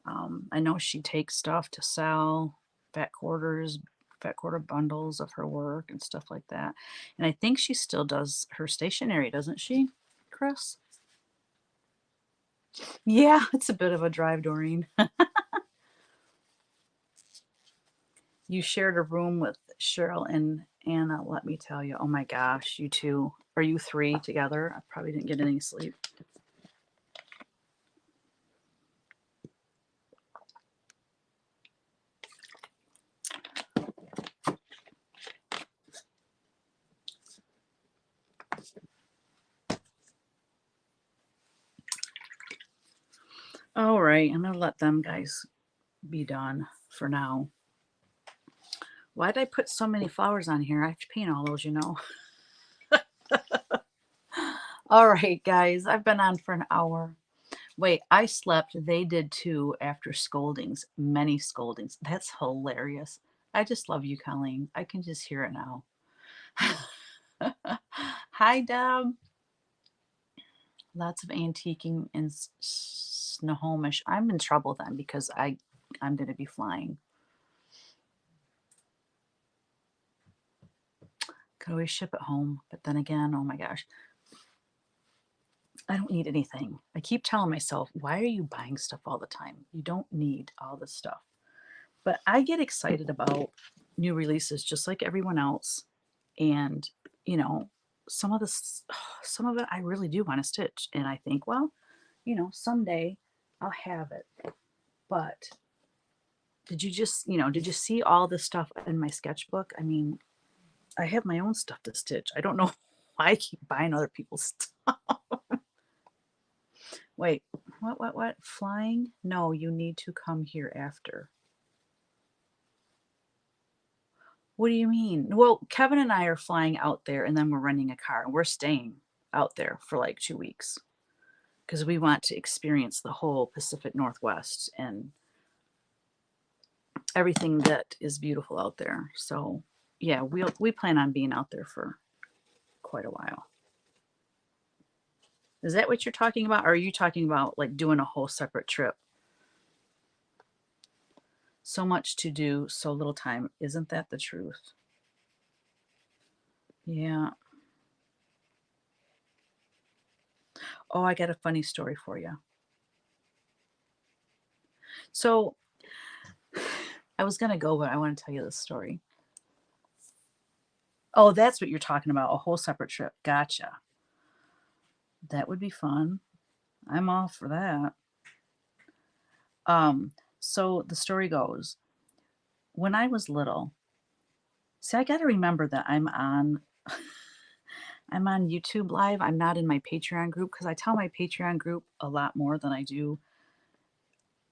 I know she takes stuff to sell, fat quarters, fat quarter bundles of her work and stuff like that. And I think she still does her stationery, doesn't she, Chris? Yeah, it's a bit of a drive, Doreen. You shared a room with Cheryl and Anna, let me tell you. Oh my gosh, you two. Are you three together? I probably didn't get any sleep. All right, I'm going to let them guys be done for now. Why did I put so many flowers on here? I have to paint all those, you know. All right, guys, I've been on for an hour. Wait, I slept. They did too after scoldings, many scoldings. That's hilarious. I just love you, Colleen. I can just hear it now. Hi, Deb. Lots of antiquing in Snohomish. I'm in trouble then because I'm going to be flying. Could always ship it home, but then again, oh my gosh, I don't need anything. I keep telling myself, why are you buying stuff all the time? You don't need all this stuff. But I get excited about new releases just like everyone else. And, you know, some of it I really do want to stitch. And I think, well, you know, someday I'll have it. But did you see all this stuff in my sketchbook? I mean, I have my own stuff to stitch. I don't know why I keep buying other people's stuff. Wait, what? Flying? No, you need to come here after. What do you mean? Well, Kevin and I are flying out there and then we're renting a car and we're staying out there for like 2 weeks because we want to experience the whole Pacific Northwest and everything that is beautiful out there. So, yeah, we plan on being out there for quite a while. Is that what you're talking about? Or are you talking about like doing a whole separate trip? So much to do, so little time. Isn't that the truth? Yeah. Oh, I got a funny story for you. So I was going to go, but I want to tell you this story. Oh, that's what you're talking about. A whole separate trip. Gotcha. That would be fun. I'm all for that. So the story goes, when I was little, see, I got to remember that I'm on YouTube Live. I'm not in my Patreon group because I tell my Patreon group a lot more than I do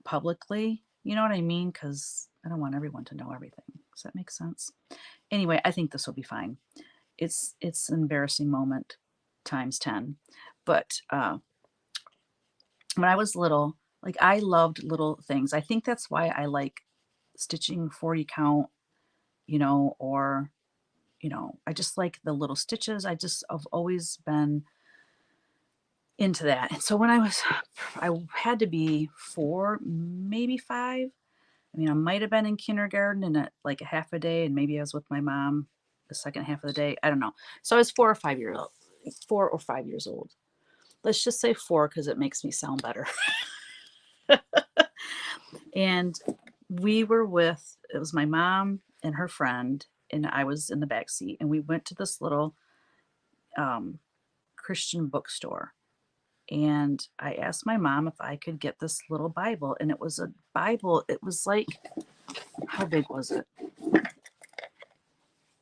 publicly. You know what I mean? Because I don't want everyone to know everything. Does that make sense? Anyway, I think this will be fine. It's an embarrassing moment times 10. But when I was little, like I loved little things. I think that's why I like stitching 40 count, or I just like the little stitches. I've always been into that. And so when I had to be 4, maybe 5. I mean, I might have been in kindergarten and at like a half a day, and maybe I was with my mom the second half of the day. I don't know. So I was 4 or 5 years old. 4 or 5 years old. Let's just say 4 because it makes me sound better. And it was my mom and her friend, and I was in the back seat, and we went to this little Christian bookstore. And I asked my mom if I could get this little Bible, and it was a Bible. It was like, how big was it?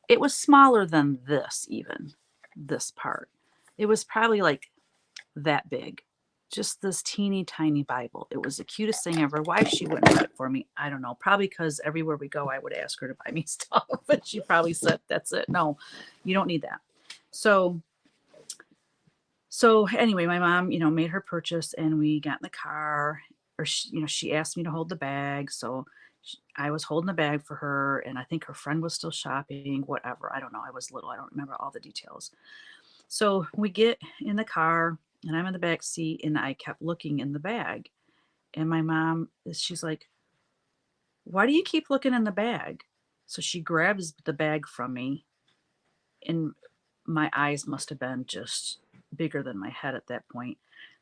It was smaller than this, even this part. It was probably like that big. Just this teeny tiny Bible. It was the cutest thing ever. Why she wouldn't get it for me, I don't know. Probably because everywhere we go, I would ask her to buy me stuff. But she probably said, that's it. No, you don't need that. So anyway, my mom, made her purchase and we got in the car, or she asked me to hold the bag. So I was holding the bag for her, and I think her friend was still shopping, whatever. I don't know. I was little. I don't remember all the details. So we get in the car and I'm in the back seat, and I kept looking in the bag. And my mom, she's like, why do you keep looking in the bag? So she grabs the bag from me, and my eyes must have been just bigger than my head at that point,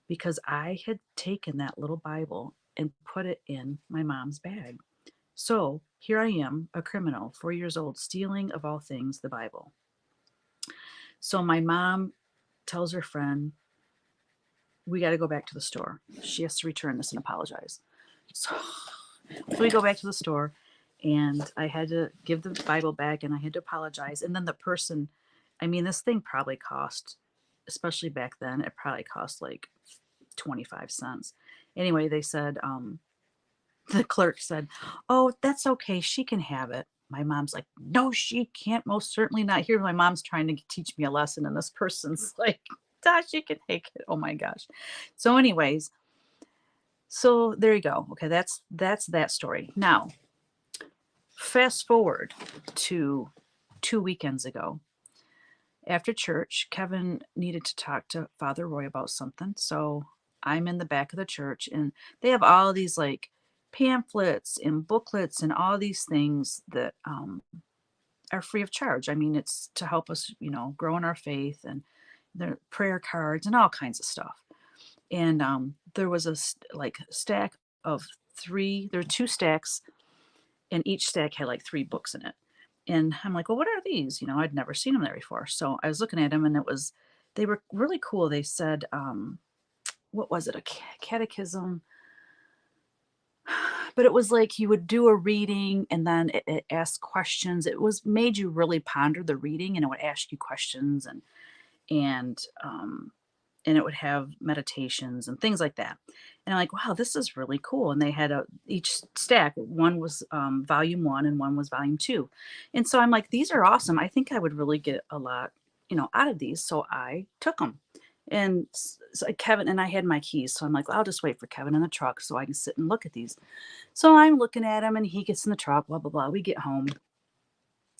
because I had taken that little Bible and put it in my mom's bag. So here I am, a criminal, 4 years old, stealing, of all things, the Bible. So my mom tells her friend, we got to go back to the store. She has to return this and apologize. So we go back to the store, and I had to give the Bible back, and I had to apologize. And then the person, I mean, this thing probably cost, especially back then, it probably cost like 25 cents. Anyway, they said, the clerk said, "Oh, that's okay. She can have it." My mom's like, "No, she can't. Most certainly not." Here, my mom's trying to teach me a lesson, and this person's like, "Gosh, she can take it." Oh my gosh. So, anyways, so there you go. Okay, that's that story. Now, fast forward to 2 weekends ago. After church, Kevin needed to talk to Father Roy about something. So I'm in the back of the church, and they have all these like pamphlets and booklets and all these things that are free of charge. I mean, it's to help us, grow in our faith, and the prayer cards and all kinds of stuff. And there was a stack of three, there were two stacks, and each stack had like three books in it. And I'm like, well, what are these? I'd never seen them there before. So I was looking at them, and they were really cool. They said, what was it? A catechism. But it was like you would do a reading, and then it asked questions. It was made you really ponder the reading, and it would ask you questions, and and it would have meditations and things like that. And I'm like, wow, this is really cool. And they had each stack. One was volume 1, and one was volume 2. And so I'm like, these are awesome. I think I would really get a lot, out of these. So I took them. And so Kevin and I had my keys. So I'm like, well, I'll just wait for Kevin in the truck so I can sit and look at these. So I'm looking at him, and he gets in the truck, blah, blah, blah. We get home.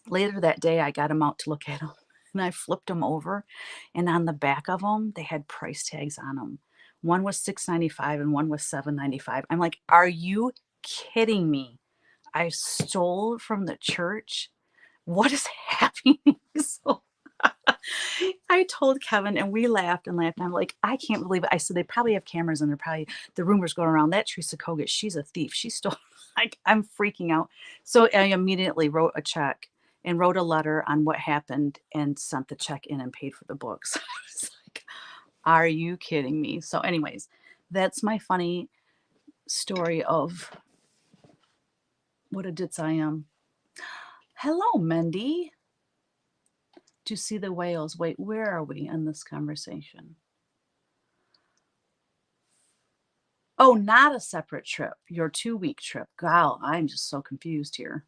Later that day, I got him out to look at them, and I flipped them over, and on the back of them, they had price tags on them. One was $6.95 and one was $7.95. I'm like, are you kidding me? I stole from the church. What is happening? So I told Kevin, and we laughed and laughed. And I'm like, I can't believe it. I said, they probably have cameras, and they're probably, the rumors going around that Teresa Kogut, she's a thief. She stole, like, I'm freaking out. So I immediately wrote a check and wrote a letter on what happened and sent the check in and paid for the books. I was like, are you kidding me? So anyways, that's my funny story of what a ditz I am. Hello, Mendy. To see the whales. Wait, where are we in this conversation? Oh, not a separate trip. Your 2-week trip. Wow, I'm just so confused here.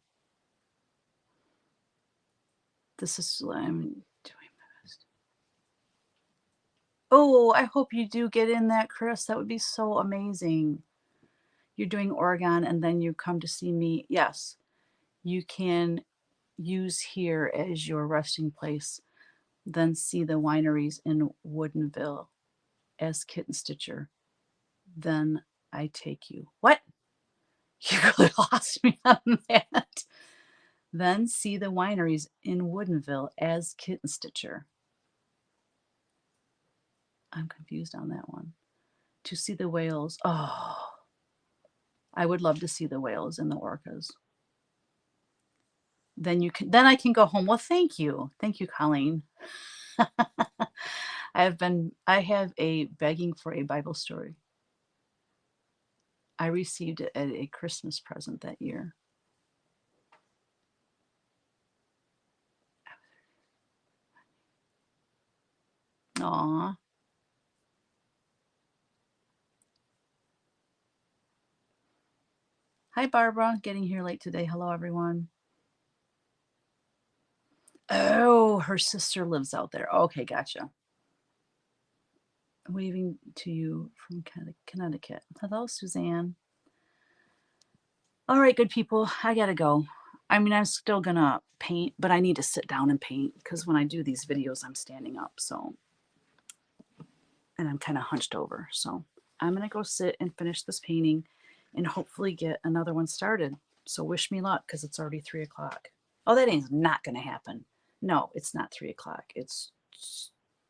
This is, I'm doing my best. Oh, I hope you do get in that, Chris. That would be so amazing. You're doing Oregon, and then you come to see me. Yes, you can use here as your resting place, then see the wineries in Woodinville as Kitten Stitcher. Then I take you. What? You really lost me on that. Then see the wineries in Woodinville as Kitten Stitcher. I'm confused on that one. To see the whales. Oh, I would love to see the whales and the orcas. Then I can go home. Well, thank you. Thank you, Colleen. I have a begging for a Bible story. I received it at a Christmas present that year. Aw. Hi, Barbara. Getting here late today. Hello, everyone. Oh, her sister lives out there. Okay, gotcha. Waving to you from Connecticut. Hello, Suzanne. All right, good people. I gotta go. I mean, I'm still gonna paint, but I need to sit down and paint because when I do these videos, I'm standing up. So, and I'm kind of hunched over. So I'm gonna go sit and finish this painting and hopefully get another one started. So wish me luck because it's already 3 o'clock. Oh, that ain't not gonna happen. No, it's not 3 o'clock. It's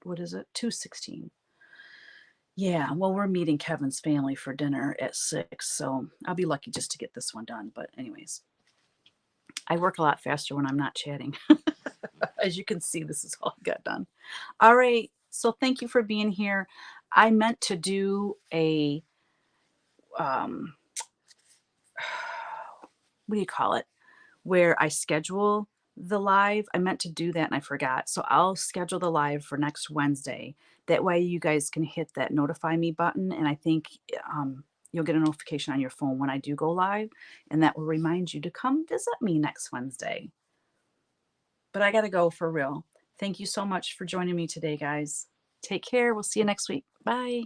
what is it? 2:16. Yeah, well, we're meeting Kevin's family for dinner at 6, so I'll be lucky just to get this one done. But anyways, I work a lot faster when I'm not chatting. As you can see, this is all I got done. All right, so thank you for being here. I meant to do a um, what do you call it? Where I schedule the live. I meant to do that and I forgot. So I'll schedule the live for next Wednesday. That way you guys can hit that notify me button. And I think you'll get a notification on your phone when I do go live. And that will remind you to come visit me next Wednesday. But I got to go for real. Thank you so much for joining me today, guys. Take care. We'll see you next week. Bye.